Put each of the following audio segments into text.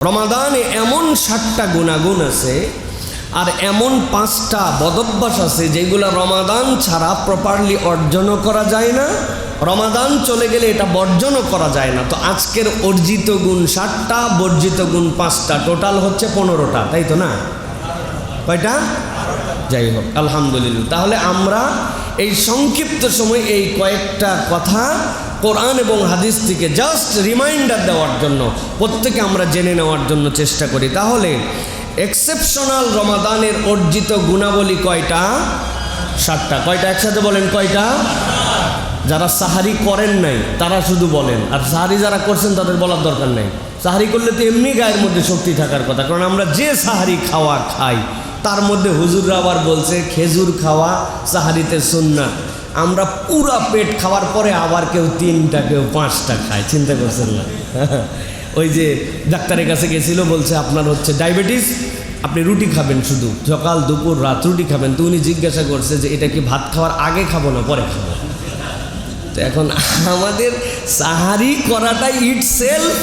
রমাদানে এমন 7টা গুণাগুণ আছে আর এমন 5টা বদভ্যাস আছে যেগুলো রমাদান ছাড়া প্রপারলি অর্জনও করা যায় না, রমাদান চলে গেলে এটা বর্জনও করা যায় না। তো আজকের অর্জিত গুণ 7টা, বর্জিত গুণ 5টা, টোটাল হচ্ছে 15টা, তাই তো না? কয়টা? যাই হোক, আলহামদুলিল্লাহ। তাহলে আমরা এই সংক্ষিপ্ত সময় এই কয়েকটা কথা কোরআন এবং হাদিস থেকে জাস্ট রিমাইন্ডার দেওয়ার জন্য প্রত্যেকে আমরা জেনে নেওয়ার জন্য চেষ্টা করি। তাহলে এক্সেপশনাল রমাদানের অর্জিত গুণাবলী কয়টা? 7টা। কয়টা? একসাথে বলেন, কয়টা? যারা সাহারি করেন নাই তারা শুধু বলেন, আর সাহারি যারা করছেন তাদের বলার দরকার নেই। সাহারি করলে তো এমনি গায়ের মধ্যে শক্তি থাকার কথা, কারণ আমরা যে সাহারি খাওয়া খাই তার মধ্যে হুজুররা আবার বলছে খেজুর খাওয়া সাহারিতে সুন্নাত। আমরা পুরা পেট খাওয়ার পরে আবার কেউ 3টা কেউ 5টা খায়, চিন্তা করছেন না? ওই যে ডাক্তারের কাছে গেছিল, বলছে আপনার হচ্ছে ডায়াবেটিস, আপনি রুটি খাবেন, শুধু সকাল দুপুর রাত রুটি খাবেন। তো উনি জিজ্ঞাসা করছে যে এটা কি ভাত খাওয়ার আগে খাবো না পরে খাবো? তো এখন আমাদের সাহারি করাটাই ইটসেলফ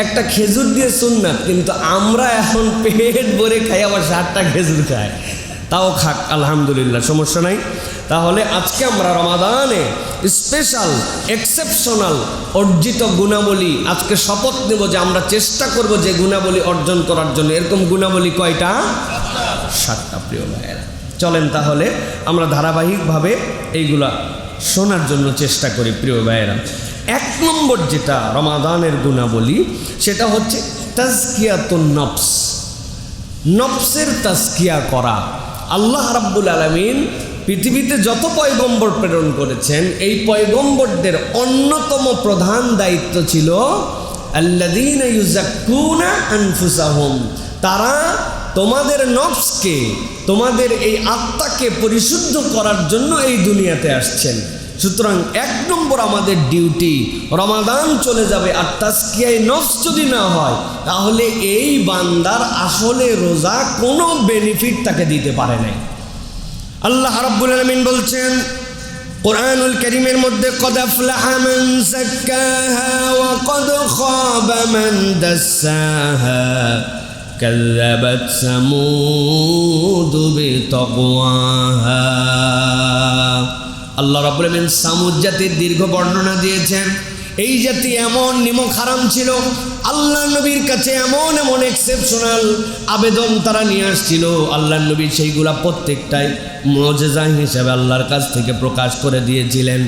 একটা খেজুর দিয়ে সুন্নাত, কিন্তু আমরা এখন পেট ভরে খাই, আবার 7টা খেজুর খাই। তাও খাক, আলহামদুলিল্লাহ, সমস্যা নাই। তাহলে আজকে আমরা রমাদানে স্পেশাল এক্সেপশনাল অর্জিত গুণাবলী, আজকে শপথ নেব যে আমরা চেষ্টা করব যে গুণাবলী অর্জন করার জন্য। এরকম গুণাবলী কয়টা? 7টা। প্রিয় ভাইয়েরা, চলেন তাহলে আমরা ধারাবাহিকভাবে এইগুলা শোনার জন্য চেষ্টা করি। প্রিয় ভাইয়েরা, 1 নম্বর যেটা রমাদানের গুণাবলী সেটা হচ্ছে তাজকিয়াতুন নফস, নফসের তাজকিয়া করা। আল্লাহ রাব্বুল আলামিন পৃথিবীতে যত পয়গম্বর প্রেরণ করেছেন, এই পয়গম্বরদের অন্যতম প্রধান দায়িত্ব ছিল আল্লাযীনা ইউযাক্কুনা আনফুসাহুম, তারা তোমাদের নফসকে, তোমাদের এই আত্মাকে পরিশুদ্ধ করার জন্য এই দুনিয়াতে আসছেন। সুতরাং 1 নম্বর আমাদের ডিউটি, রমাদান চলে যাবে আর তাজকিয়ায়ে নফস যদি না হয় তাহলে এই বান্দার আসলে রোজা কোনো বেনিফিট তাকে দিতে পারে নাই। আল্লাহ রাব্বুল আলামিন বলছেন কোরআনুল কারীমের মধ্যে, কদ আফলাহা মান যাক্কাহা ওয়া কদ খাবা মান দাসসাহা কাযাবাত সামুদ বিতাকওয়াহা। আল্লাহ রাব্বুল আলামিন সামুদ জাতির দীর্ঘ বর্ণনা দিয়েছেন। এই জাতি এমন নিমক হারাম ছিল, আল্লাহ নবীর কাছে এমন এমন এক্সেপশনাল আবেদন তারা নিয়ে আসছিল। আল্লাহ নবী সেইগুলা প্রত্যেকটাই মুজিজা হিসেবে আল্লাহর কাছ থেকে প্রকাশ করে দিয়েছিলেন।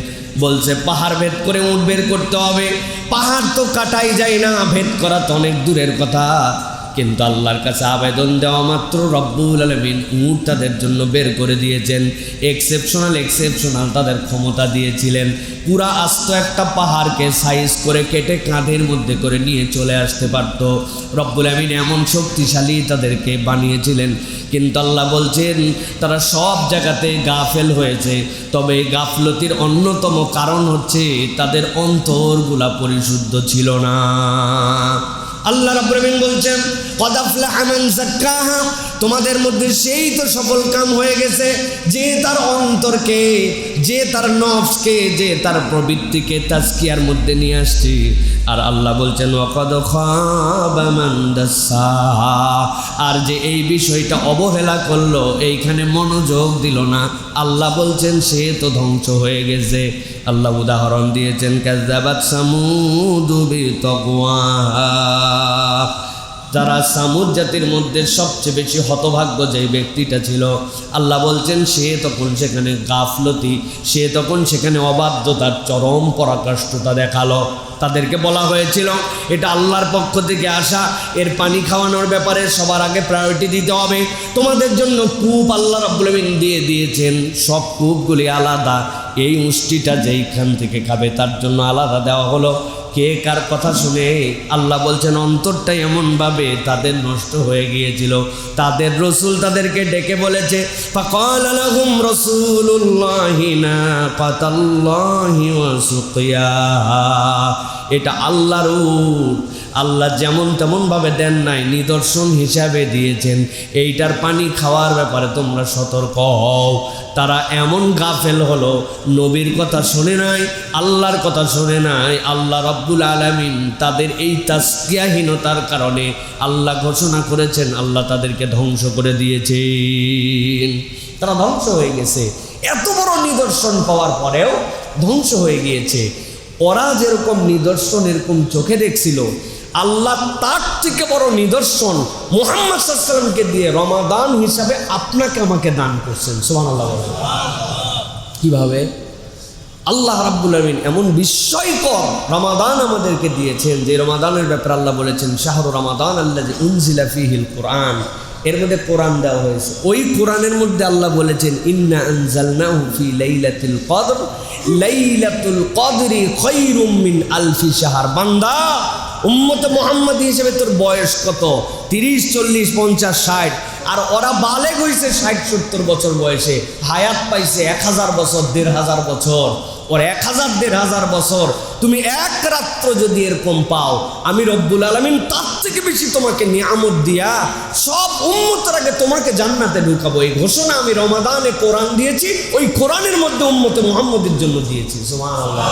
বলছে পাহাড় ভেদ করে উট বের করতে হবে, পাহাড় তো কাটাই যায় না, ভেদ করা তো অনেক দূরের কথা। কিন্তু আল্লাহর কাছে আবেদন দেওয়া মাত্র রব্বুল আলামিন উট তাদের জন্য বের করে দিয়েছেন। এক্সেপশনাল তাদের ক্ষমতা দিয়েছিলেন। পুরা আস্ত একটা পাহাড়কে সাইজ করে কেটে কাঁধের মধ্যে করে নিয়ে চলে আসতে পারত। রব্বুল আলামিন এমন শক্তিশালী তাদেরকে বানিয়েছিলেন। কিন্তু আল্লাহ বলছেন তারা সব জায়গাতে গাফেল হয়েছে, তবে গাফলতির অন্যতম কারণ হচ্ছে তাদের অন্তরগুলা পরিশুদ্ধ ছিল না। আল্লাহ রাব্বুল আলামিন বলছেন কদ আফলাহা মান যাক্কাহা, তোমাদের মধ্যে সেই তো সফল কাম হয়ে গেছে যে তার অন্তরকে, যে তার নফসকে, যে তার প্রবৃত্তিকে তাজকিয়ার মধ্যে নিয়ে আসছে। আর আল্লাহ বলছেন ওয়া কদ খাবা মান দাসসাহা, আর যে এই বিষয়টা অবহেলা করলো, এইখানে মনোযোগ দিল না, আল্লাহ বলছেন সে তো ধ্বংস হয়ে গেছে। আল্লাহ উদাহরণ দিয়েছেন কাযাবাত সামুদ বিতাকওয়াহা, যারা সামুদ জাতির মধ্যে সবচেয়ে বেশি হতভাগ্য যে ব্যক্তিটা ছিল, আল্লাহ বলছেন সে তখন সেখানে গাফলতি, সে তখন সেখানে অবাধ্যতার চরম পরাকাষ্ঠতা দেখালো। তাদেরকে বলা হয়েছিল এটা আল্লাহর পক্ষ থেকে আসা, এর পানি খাওয়ানোর ব্যাপারে সবার আগে প্রায়োরিটি দিতে হবে। তোমাদের জন্য কূপ আল্লাহ রাব্বুল আলামিন দিয়ে দিয়েছেন, সব কূপগুলি আলাদা, এই উষ্টিটা যেইখান থেকে খাবে তার জন্য আলাদা দেওয়া হলো। কে কার কথা শুনে? আল্লাহ বলছেন অন্তরটা এমনভাবে তাদের নষ্ট হয়ে গিয়েছিল। তাদের রসুল তাদেরকে ডেকে বলেছে ফাকালা লাহুম রাসূলুল্লাহি নাকাতাল্লাহি ওয়া সুকিয়াহা, এটা আল্লাহর উট, আল্লাহ যেমন তেমনভাবে দেন নাই, নিদর্শন হিসাবে দিয়েছেন। এইটার পানি খাওয়ার ব্যাপারে তোমরা সতর্ক হও। তারা এমন গাফেল হলো, নবীর কথা শোনে নাই, আল্লাহর কথা শোনে নাই। আল্লাহ রাব্বুল আলামিন তাদের এই তাসকিয়াহীনতার কারণে আল্লাহ ঘোষণা করেছেন, আল্লাহ তাদেরকে ধ্বংস করে দিয়েছেন। তারা ধ্বংস হয়ে গেছে। এত বড় নিদর্শন পাওয়ার পরেও ধ্বংস হয়ে গিয়েছে। ওরা যেরকম নিদর্শন এরকম চোখে দেখছিল, আল্লাহ তার থেকে বড় নিদর্শন মুহাম্মদ সাল্লাল্লাহু আলাইহি ওয়াসাল্লামকে দিয়ে রমাদান হিসাবে আপনাকে আমাকে দান করছেন। সুবহানাল্লাহ। কিভাবে? আল্লাহ রাব্বুল আলামিন এমন বিস্ময়কর রমাদান আমাদেরকে দিয়েছেন, যে রমাদানের ব্যাপারে আল্লাহ বলেছেন শাহরু রমাদান আল্লাযী উনজিলা ফীহিল কুরআন। এর মধ্যে কোরআন দেওয়া হয়েছে। ওই কোরআনের মধ্যে আল্লাহ বলেছেন ইন্না আনজালনাহু ফি লাইলাতুল কদর, লাইলাতুল কদরি খায়রুম মিন আলফি শাহর। বান্দা, উম্মতে মুহাম্মাদী হিসেবে তোর বয়স কত? 30, 40, 50, 60। আর ওরা বালেগ হয়েছে 60-70 বছর বয়সে, হায়াত পাইছে 1000 বছর, 1500 বছর। ওর 1000-1500 বছর তুমি এক রাত্র যদি এরকম পাও, আমি রব্বুল আলামিন তার থেকে বেশি তোমাকে নিয়ামত দিয়া সব উম্মতের আগে তোমাকে জান্নাতে ঢুকাবো। এই ঘোষণা আমি রমাদানে কোরআন দিয়েছি, ওই কোরআনের মধ্যে উম্মতে মুহাম্মদের জন্য দিয়েছি। সুবহানাল্লাহ।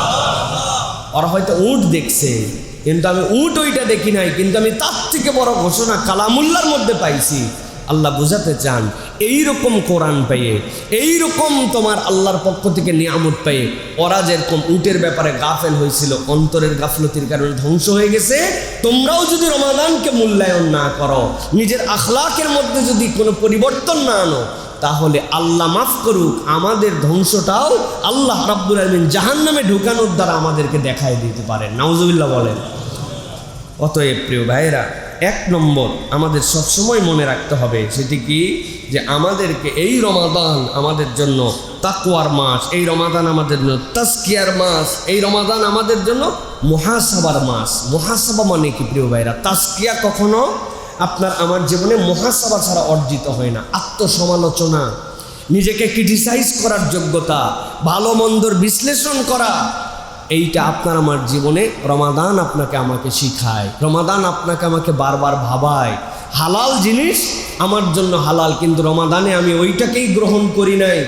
ওরা হয়তো উট দেখছে, কিন্তু আমি উট ওইটা দেখি নাই, কিন্তু আমি তার থেকে বড় ঘোষণা কালামুল্লাহর মধ্যে পাইছি। আল্লাহ বুঝাতে চান, এইরকম কোরআন পেয়ে, এইরকম তোমার আল্লাহর পক্ষ থেকে নিয়ামত পেয়ে ওরা যেরকম উটের ব্যাপারে গাফেল হয়েছিল, অন্তরের গাফলতির কারণে ধ্বংস হয়ে গেছে, তোমরাও যদি রমাদানকে মূল্যায়ন না করো, নিজের আখলাকের মধ্যে যদি কোনো পরিবর্তন না আনো, তাহলে আল্লাহ মাফ করুক, আমাদের ধ্বংসটাও আল্লাহ রাব্বুল আলামিন জাহান্নামে ঢুকানোর দ্বারা আমাদেরকে দেখায় দিতে পারেন। নাউজুবিল্লাহ বলেন। অতএব প্রিয় ভাইয়েরা, 1 নম্বর আমাদের সবসময় মনে রাখতে হবে, সেটি কি, যে আমাদেরকে এই রমাদান আমাদের জন্য তাকওয়ার মাস, এই রমাদান আমাদের জন্য তাজকিয়ার মাস, এই রমাদান আমাদের জন্য মুহাসাবার মাস। মুহাসাবা মানে কি প্রিয় ভাইয়েরা? তাজকিয়া কখনো আপনার আমার জীবনে মুহাসাবা ছাড়া অর্জিত হয় না। আত্মসমালোচনা, নিজেকে ক্রিটিসাইজ করার যোগ্যতা, ভালো মন্দর বিশ্লেষণ করা, এইটা আপনার আমার জীবনে রমাদান আপনাকে আমাকে শিখায়। রমাদান আপনাকে আমাকে বারবার ভাবায়, হালাল জিনিস আমার জন্য হালাল, কিন্তু রমাদানে আমি ওইটাকেই গ্রহণ করি নাই।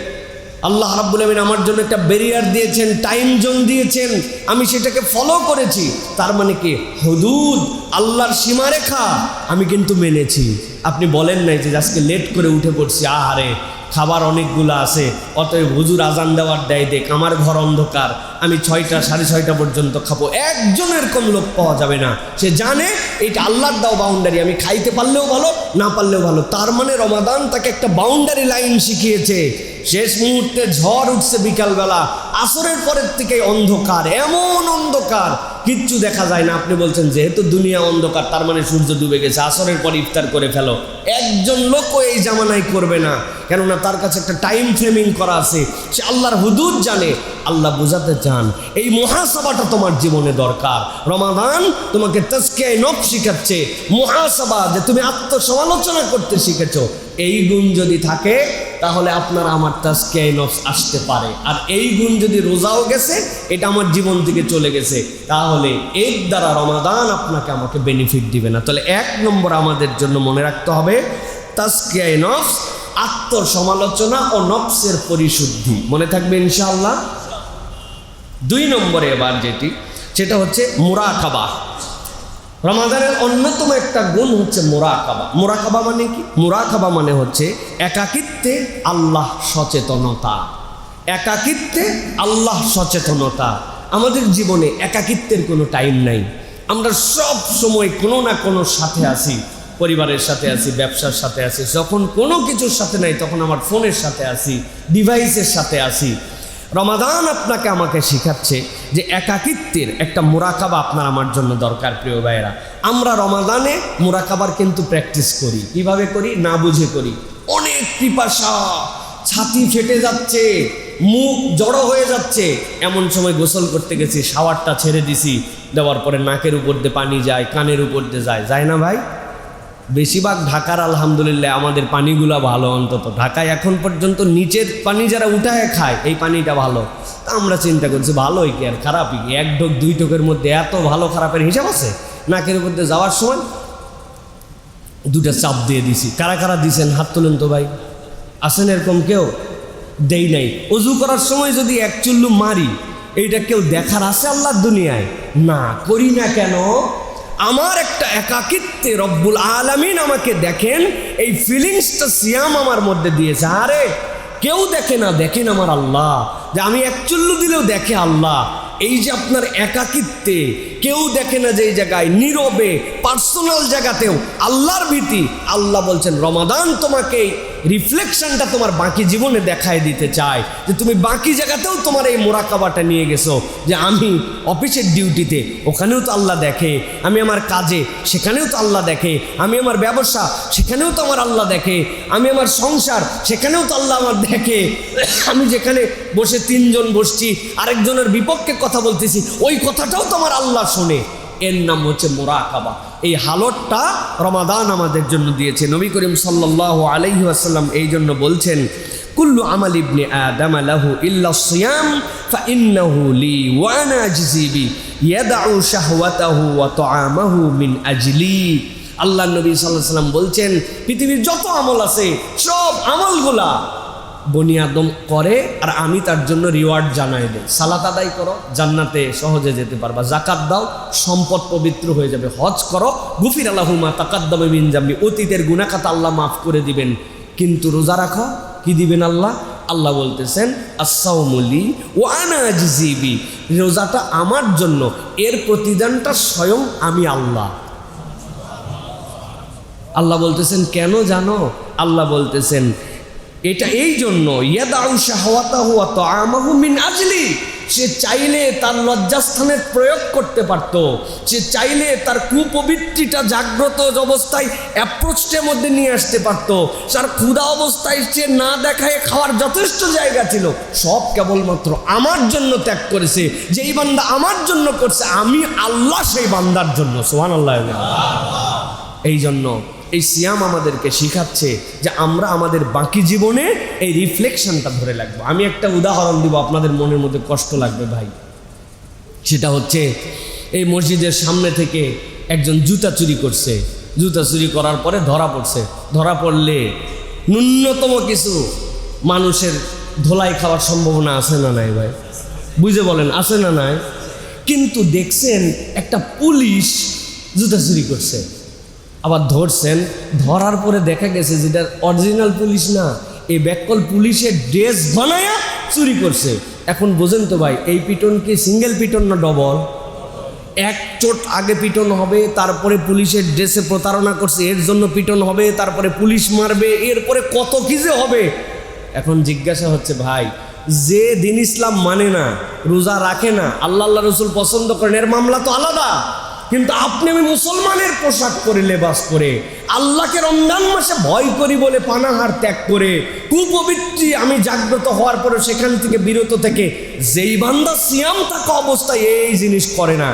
আল্লাহ রাব্বুল আলামিন আমার জন্য একটা ব্যারিয়ার দিয়েছেন, টাইম জোন দিয়েছেন, আমি সেটাকে ফলো করেছি। তার মানে কি, হুদুদ, আল্লাহর সীমারেখা আমি কিন্তু মেনেছি। আপনি বলেন নাই যে আজকে লেট করে উঠে পড়ছি, আহারে খাবার অনেকগুলো আছে, অতএব হুজুর আজান দেওয়ার দেয় দেখ, আমার ঘর অন্ধকার, আমি 6টা 6:30 পর্যন্ত খাবো। একজন এরকম লোক পাওয়া যাবে না। সে জানে এটা আল্লাহর দাও বাউন্ডারি, আমি খাইতে পারলেও ভালো, না পারলেও ভালো। তার মানে রমাদান তাকে একটা বাউন্ডারি লাইন শিখিয়েছে। শেষ মুহূর্তে ঝড় উঠছে বিকালবেলা, আসরের পরের থেকে অন্ধকার, এমন অন্ধকার কিচ্ছু দেখা যায় না। আপনি বলছেন যেহেতু দুনিয়া অন্ধকার, তার মানে সূর্য ডুবে গেছে, আসরের পর ইফতার করে ফেলো। একজন লোকও এই জামানায় করবে না, কেননা তার কাছে একটা টাইম ফ্রেমিং করা আছে, সে আল্লাহর হুদুদ জানে। আল্লাহ বোঝাতে চান এই মুহাসাবাটা তোমার জীবনে দরকার। রমাদান তোমাকে তাজকিয়ায়ে নফস শিখাচ্ছে, মুহাসাবা, যে তুমি আত্মসমালোচনা করতে শিখেছো। এই গুণ যদি থাকে তাহলে আপনার আমার তাজকিয়ায়ে নফস আসতে পারে। আর এই গুণ যদি রোজাও গেছে, এটা আমার জীবন থেকে চলে গেছে, তাহলে এর দ্বারা রমাদান আপনাকে আমাকে বেনিফিট দিবে না। তাহলে 1 নম্বর আমাদের জন্য মনে রাখতে হবে তাজকিয়ায়ে নফস, আত্মসমালোচনা ও নফসের পরিশুদ্ধি। মনে থাকবে ইনশাআল্লাহ। 2 নম্বরে এবার যেটি, সেটা হচ্ছে মুরাকাবা। রমাদানের অন্যতম একটা গুণ হচ্ছে মুরাকাবা। মুরাকাবা মানে কি? মুরাকাবা মানে হচ্ছে একাকিত্বে আল্লাহ সচেতনতা। একাকিত্বে আল্লাহ সচেতনতা। আমাদের জীবনে একাকিত্বের কোনো টাইম নাই। আমরা সব সময় কোনো না কোনো সাথে আছি, পরিবারের সাথে আছি, ব্যবসার সাথে আছি, যখন কোনো কিছুর সাথে নাই তখন আমার ফোনের সাথে আছি, ডিভাইসের সাথে আছি। রমাদান আপনাকে আমাকে শেখাচ্ছে যে একাকিত্বের একটা মুরাকাবা আপনার আমার জন্য দরকার। প্রিয় ভাইয়েরা, আমরা রমাদানে মুরাকাবার কিন্তু প্র্যাকটিস করি। কিভাবে করি? না বুঝে করি। অনেক পিপাসা, ছাতি ফেটে যাচ্ছে, মুখ জড়ো হয়ে যাচ্ছে, এমন সময় গোসল করতে গেছি, শাওয়ারটা ছেড়ে দিছি, দেওয়ার পরে নাকের উপর দিয়ে পানি যায়, কানের উপর দিয়ে যায় না ভাই? বেশিরভাগ ঢাকার আলহামদুলিল্লাহ আমাদের পানিগুলো ভালো। অন্তত ঢাকায় এখন পর্যন্ত নিচের পানি যারা উঠায় খায়, এই পানিটা ভালো। তা আমরা চিন্তা করছি ভালোই কি আর খারাপই কি? 1 ঢোক 2 ঢোকের মধ্যে এত ভালো খারাপের হিসাব আছে? নাকের উপর দিয়ে যাওয়ার সময় দুটা চাপ দিয়ে দিছি। কারা কারা দিছেন হাত তুলেন তো ভাই, আসেন এরকম কেউ? দেই নাই। অজু করার সময় যদি এক চুল্লু মারি, এইটা কেউ দেখার আছে আল্লাহর দুনিয়ায়? না, করি না কেন? আমার একটা একাকিত্বে রব্বুল আলামিন আমাকে দেখেন, এই ফিলিংসটা সিয়াম আমার মধ্যে দিয়েছে। আরে কেউ দেখে না, দেখেন আমার আল্লাহ, যে আমি এক চুল্লু দিলেও দেখে আল্লাহ। এই যে আপনার একাকিত্বে কেউ দেখে না, যে এই জায়গায় নীরবে পার্সোনাল জায়গাতেও আল্লাহর ভীতি, আল্লাহ বলছেন রমাদান তোমাকে রিফ্লেকশনটা তোমার বাকি জীবনে দেখায় দিতে চায়, যে তুমি বাকি জায়গাতেও তোমার এই মোরাকাবাটা নিয়ে গেছো, যে আমি অফিসের ডিউটিতে ওখানেও তো আল্লাহ দেখে, আমি আমার কাজে সেখানেও তো আল্লাহ দেখে, আমি আমার ব্যবসা সেখানেও তো আমার আল্লাহ দেখে, আমি আমার সংসার সেখানেও তো আল্লাহ আমার দেখে, আমি যেখানে বসে তিনজন বসছি আরেকজনের বিপক্ষে কথা বলতেছি, ওই কথাটাও তো আমার আল্লাহ শোনে। এর নাম হচ্ছে মুরাকাবা। এই হালতটা রমাদান আমাদের জন্য দিয়েছে। নবী করিম সাল্লাল্লাহু আলাইহি ওয়াসাল্লাম এই জন্য বলছেন, কুল্লু আমাল ইবনে আদম লাহু ইল্লা সিয়াম ফাইন্নাহু লি ওয়া আনা আজজি বি ইয়াদউ শাহওয়াতাহু ওয়া তাআমাহু মিন আজলি। আল্লাহ নবী সাল্লাল্লাহু আলাইহি ওয়াসাল্লাম বলছেন, পৃথিবীর যত আমল আছে সব আমলগুলা বনি আদম করে আর আমি তার জন্য রিওয়ার্ড জানাই দেই। সালাত আদায় করো, জান্নাতে সহজে যেতে পারবা। জাকাত দাও, সম্পদ পবিত্র হয়ে যাবে। হজ করো, গুফির আল্লাহু মা তাকাদ্দামা মিন জামবি, অতীতের গুনাহ খাতা আল্লাহ মাফ করে দিবেন। কিন্তু রোজা রাখো, কি দিবেন আল্লাহ? আল্লাহ বলতেছেন আস-সাওমু লি ওয়া আনা আজজি বি, রোজাটা আমার জন্য, এর প্রতিদানটা স্বয়ং আমি আল্লাহ। আল্লাহ বলতেছেন কেন জানো? আল্লাহ বলতেছেন এটা এই জন্য, ইয়াদাউ শাহওয়াতাহু ওয়া তাআমাহু মিন আজলি, সে চাইলে তার লজ্জাস্থানের প্রয়োগ করতে পারত, সে চাইলে তার কুপবিত্রিটা জাগ্রত অবস্থায় অ্যাপ্রোচের মধ্যে নিয়ে আসতে পারত, তার ক্ষুধা অবস্থায় সে না দেখায় খাওয়ার যথেষ্ট জায়গা ছিল, সব কেবলমাত্র আমার জন্য ত্যাগ করেছে। যেই বান্দা আমার জন্য করছে, আমি আল্লাহ সেই বান্দার জন্য। সুবহানাল্লাহ। এই জন্য এই সিয়াম আমাদেরকে শিখাচ্ছে যে আমরা আমাদের বাকি জীবনে এই রিফ্লেকশনটা ধরে রাখবো। আমি একটা উদাহরণ দিব, আপনাদের মনের মধ্যে কষ্ট লাগবে ভাই। সেটা হচ্ছে, এই মসজিদের সামনে থেকে একজন জুতা চুরি করছে। জুতা চুরি করার পরে ধরা পড়ছে। ধরা পড়লে ন্যূনতম কিছু মানুষের ধোলাই খাওয়ার সম্ভাবনা আছে না নাই ভাই? বুঝে বলেন, আছে না নাই? কিন্তু দেখছেন একটা পুলিশ জুতা চুরি করছে, আবার ধরছেন। ধরার পরে দেখা গেছে যেটা অরিজিনাল পুলিশ না, এই ব্যাককল পুলিশের ড্রেস বানায়া চুরি করছে। এখন বোঝেন তো ভাই, এই পিটন কি সিঙ্গেল পিটন না ডবল? এক চোট আগে পিটন হবে, তারপরে পুলিশের ড্রেসে প্রতারণা করছে এর জন্য পিটন হবে, তারপরে পুলিশ মারবে, এরপরে কত কি যে হবে। এখন জিজ্ঞাসা হচ্ছে, ভাই যে দিন ইসলাম মানে না, রোজা রাখে না, আল্লাহ রসুল পছন্দ করেন, এর মামলা তো আলাদা। কিন্তু আপনি আমি মুসলমানের পোশাক পরে, লেবাস করে, আল্লাহকে রমজান মাসে ভয় করি বলে পানাহার ত্যাগ করে, কুপবিত্রি আমি জাগ্রত হওয়ার পরে সেখান থেকে বিরত থেকে যেই বান্দা সিয়াম থাকা অবস্থায় এই জিনিস করে না,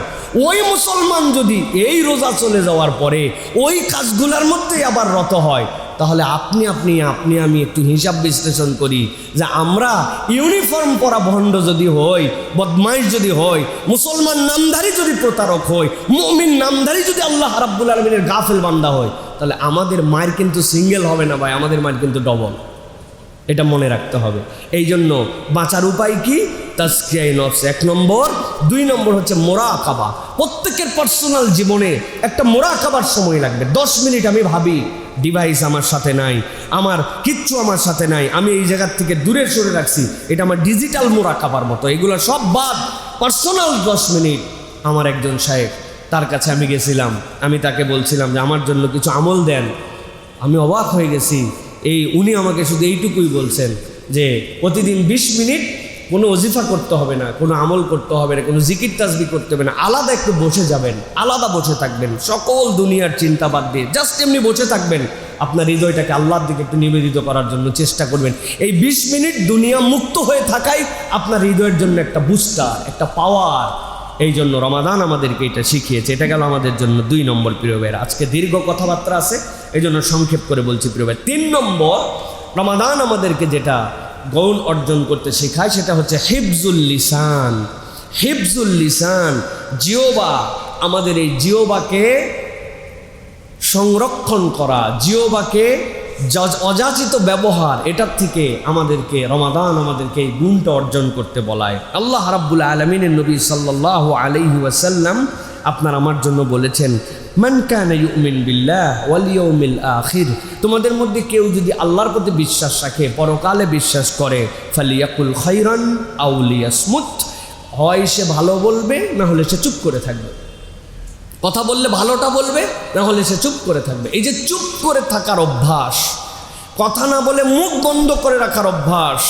ওই মুসলমান যদি এই রোজা চলে যাওয়ার পরে ওই কাজগুলোর মধ্যেই আবার রত হয়, তাহলে আপনি আমি একটু হিসাব বিশ্লেষণ করি যে আমরা ইউনিফর্ম পরা ভণ্ড যদি হই, বদমাইশ যদি হই, মুসলমান নামধারী যদি প্রতারক হই, মুমিন নামধারী যদি আল্লাহ রাব্বুল আলামিনের গাফেল বান্দা হয়, তাহলে আমাদের মায়ের কিন্তু সিঙ্গেল হবে না ভাই, আমাদের মায়ের কিন্তু ডবল। এটা মনে রাখতে হবে। এই জন্য বাঁচার উপায় কি? তাজকিয়ায়ে নফস 1 নম্বর। 2 নম্বর হচ্ছে মোরাকাবা। প্রত্যেকের পার্সোনাল জীবনে একটা মোরাকাবার সময় লাগবে। 10 মিনিট আমি ভাবি, ডিভাইস আমার সাথে নাই, আমার কিচ্ছু আমার সাথে নাই, আমি এই জায়গার থেকে দূরে সরে রাখছি, এটা আমার ডিজিটাল মোরাকাবার মতো। এগুলো সব বাদ, পার্সোনাল 10 মিনিট। আমার একজন সাহেব, তার কাছে আমি গেছিলাম, আমি তাকে বলছিলাম যে আমার জন্য কিছু আমল দেন। আমি অবাক হয়ে গেছি, উনি আমাকে শুধু এইটুকুই বলছেন যে প্রতিদিন 20 মিনিট কোনো ওজিফা করতে হবে না, কোনো আমল করতে হবে না, কোনো জিকির তাসবিহ করতে হবে না, আলাদা একটু বসে যাবেন, আলাদা বসে থাকবেন, সকল দুনিয়ার চিন্তা বাদ দিয়ে জাস্ট এমনি বসে থাকবেন, আপনার হৃদয়টাকে আল্লাহর দিকে একটু নিবেদিত করার জন্য চেষ্টা করবেন। এই 20 মিনিট দুনিয়া মুক্ত হয়ে থাকাই আপনার হৃদয়ের জন্য একটা বুস্টার, একটা পাওয়ার। এই জন্য রমাদান আমাদেরকে এটা শিখিয়েছে। এটা গেল আমাদের জন্য 2 নম্বর। প্রিয় ভাইয়েরা, আজকে দীর্ঘ কথাবার্তা আছে, এই জন্য সংক্ষেপ করে বলছি প্রিয় ভাই। 3 নম্বর, রমাদান আমাদেরকে যেটা গৌণ অর্জন করতে শেখায় সেটা হচ্ছে হিফজুল লিসান। হিফজুল লিসান, জিহ্বা আমাদের এই জিহ্বাকে সংরক্ষণ করা, জিহ্বাকে অযাচিত ব্যবহার, এটার থেকে আমাদেরকে রমাদান আমাদেরকে এই গুণটা অর্জন করতে বলায়। আল্লাহ রাব্বুল আলামিনের নবী সাল্লাল্লাহু আলাইহি ওয়াসাল্লাম আপনার আমার জন্য বলেছেন, মান কানা ইউমিন বিল্লাহ ওয়াল ইয়াউমিল আখির, তোমাদের মধ্যে কেউ যদি আল্লাহর প্রতি বিশ্বাস রাখে, পরকালে বিশ্বাস করে, ফালিয়াকুল খাইরান আও লিয়াসমুত, হয় সে ভালো বলবে, না হলে সে চুপ করে থাকবে। কথা বললে ভালোটা বলবে, না হলে সে চুপ করে থাকবে। এই যে চুপ করে থাকার অভ্যাস, কথা না বলে মুখ বন্ধ করে রাখার অভ্যাস,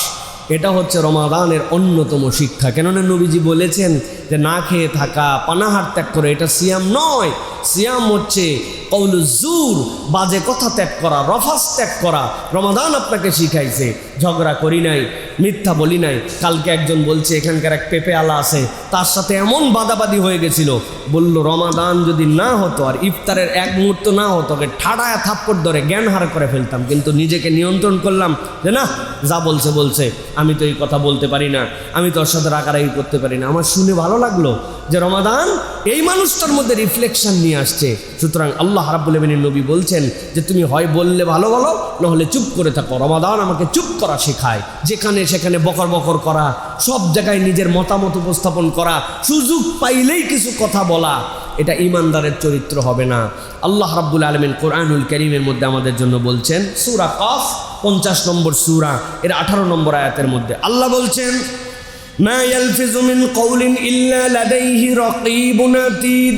এটা হচ্ছে রমাদানের অন্যতম শিক্ষা। কেননা নবীজি বলেছেন যে না খেয়ে থাকা, পানাহার ত্যাগ করে, এটা সিয়াম নয়। সিয়াম হচ্ছে কওলুজ্জুর, বাজে কথা ত্যাগ করা, রফাস ত্যাগ করা। রমাদান আপনাকে শিখাইছে ঝগড়া করি নাই, মিথ্যা বলি নাই। কালকে একজন বলছে এখানকার এক পেঁপে আলা আছে, তার সাথে এমন বাদাবাদি হয়ে গেছিল, বলল রমাদান যদি না হতো আর ইফতারের এক মুহূর্ত না হতো, ওকে ঠাড়ায় থাপ্পড় ধরে জ্ঞান হার করে ফেলতাম। কিন্তু নিজেকে নিয়ন্ত্রণ করলাম যে না, যা বলছে বলছে, আমি তো এই কথা বলতে পারি না, আমি তোর সাথে রাগারাগি করতে পারি না। আমার শুনে ভালো লাগলো যে রমাদান এই মানুষটার মধ্যে রিফ্লেকশন নিয়ে আসছে। সুতরাং আল্লাহ রাব্বুল আলামিনের নবী বলছেন যে তুমি হয় বললে ভালো বলো, না হলে চুপ করে থাকো। রমাদান আমাকে চুপ করা শেখায়, যেখানে সেখানে বকর বকর করা, সব জায়গায় নিজের মতামত উপস্থাপন করা, সুযোগ পাইলেই কিছু কথা বলা, এটা ঈমানদারের চরিত্র হবে না। আল্লাহ রাব্বুল আলামিন কোরআনুল কারীমের মধ্যে আমাদের জন্য বলছেন, সূরা কফ 50 নম্বর সূরা এর 18 নম্বর আয়াতের মধ্যে আল্লাহ বলছেন, মা ইয়ালফিযু মিন কওলিন ইল্লা লাদাইহি রাকীবুন আতীদ।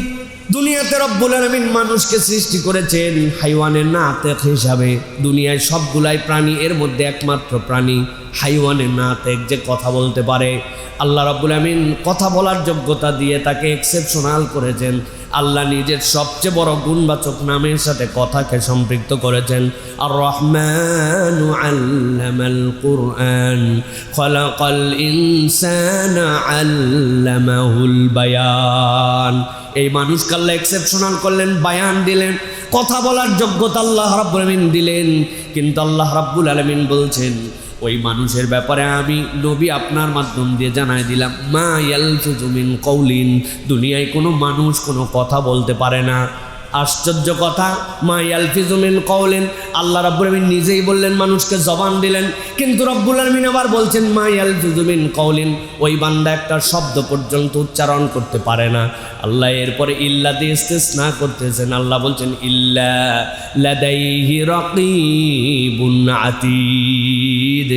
দুনিয়াতে রব্বুল আলামিন মানুষকে সৃষ্টি করেছেন হাইওয়ানের নাতেক হিসাবে। দুনিয়ায় সবগুলাই প্রাণী, এর মধ্যে একমাত্র প্রাণী হাইওয়ানের নাতেক, যে কথা বলতে পারে। আল্লাহ রাব্বুল আলামিন কথা বলার যোগ্যতা দিয়ে তাকে এক্সেপশনাল করেছেন। আল্লাহ নিজের সবচেয়ে বড় গুণবাচক নামের সাথে কথাকে সম্পৃক্ত করেছেন। আর রহমানু আল্লামাল কুরআন খালাকাল ইনসানা আল্লামাহুল বায়ান। এই মানুষকে আল্লাহ এক্সেপশনাল করলেন, বায়ান দিলেন, কথা বলার যোগ্যতা আল্লাহ রাব্বুল আলামিন দিলেন। কিন্তু আল্লাহ রাব্বুল আলামিন বলছেন, ওই মানুষের ব্যাপারে আমি নবী আপনার মাধ্যম দিয়ে জানাই দিলাম, মা ইয়ালফিযু মিন কওলিন, দুনিয়ায় কোনো মানুষ কোনো কথা বলতে পারে না। আশ্চর্য কথা, মা ইয়ালফিযু মিন কওলিন, আল্লাহ রাব্বুল আলামিন নিজেই বললেন, মানুষকে জবান দিলেন। কিন্তু রব্বুল আলামিন আবার বলছেন, মা ইয়ালফিযু মিন কওলিন, ওই বান্দা একটা শব্দ পর্যন্ত উচ্চারণ করতে পারে না। আল্লাহ এরপরে ইল্লা দিয়ে ইস্তিসনা করতেছেন। আল্লাহ বলছেন, ইল্লা লাদাইহি রাকীবুন আতীদ,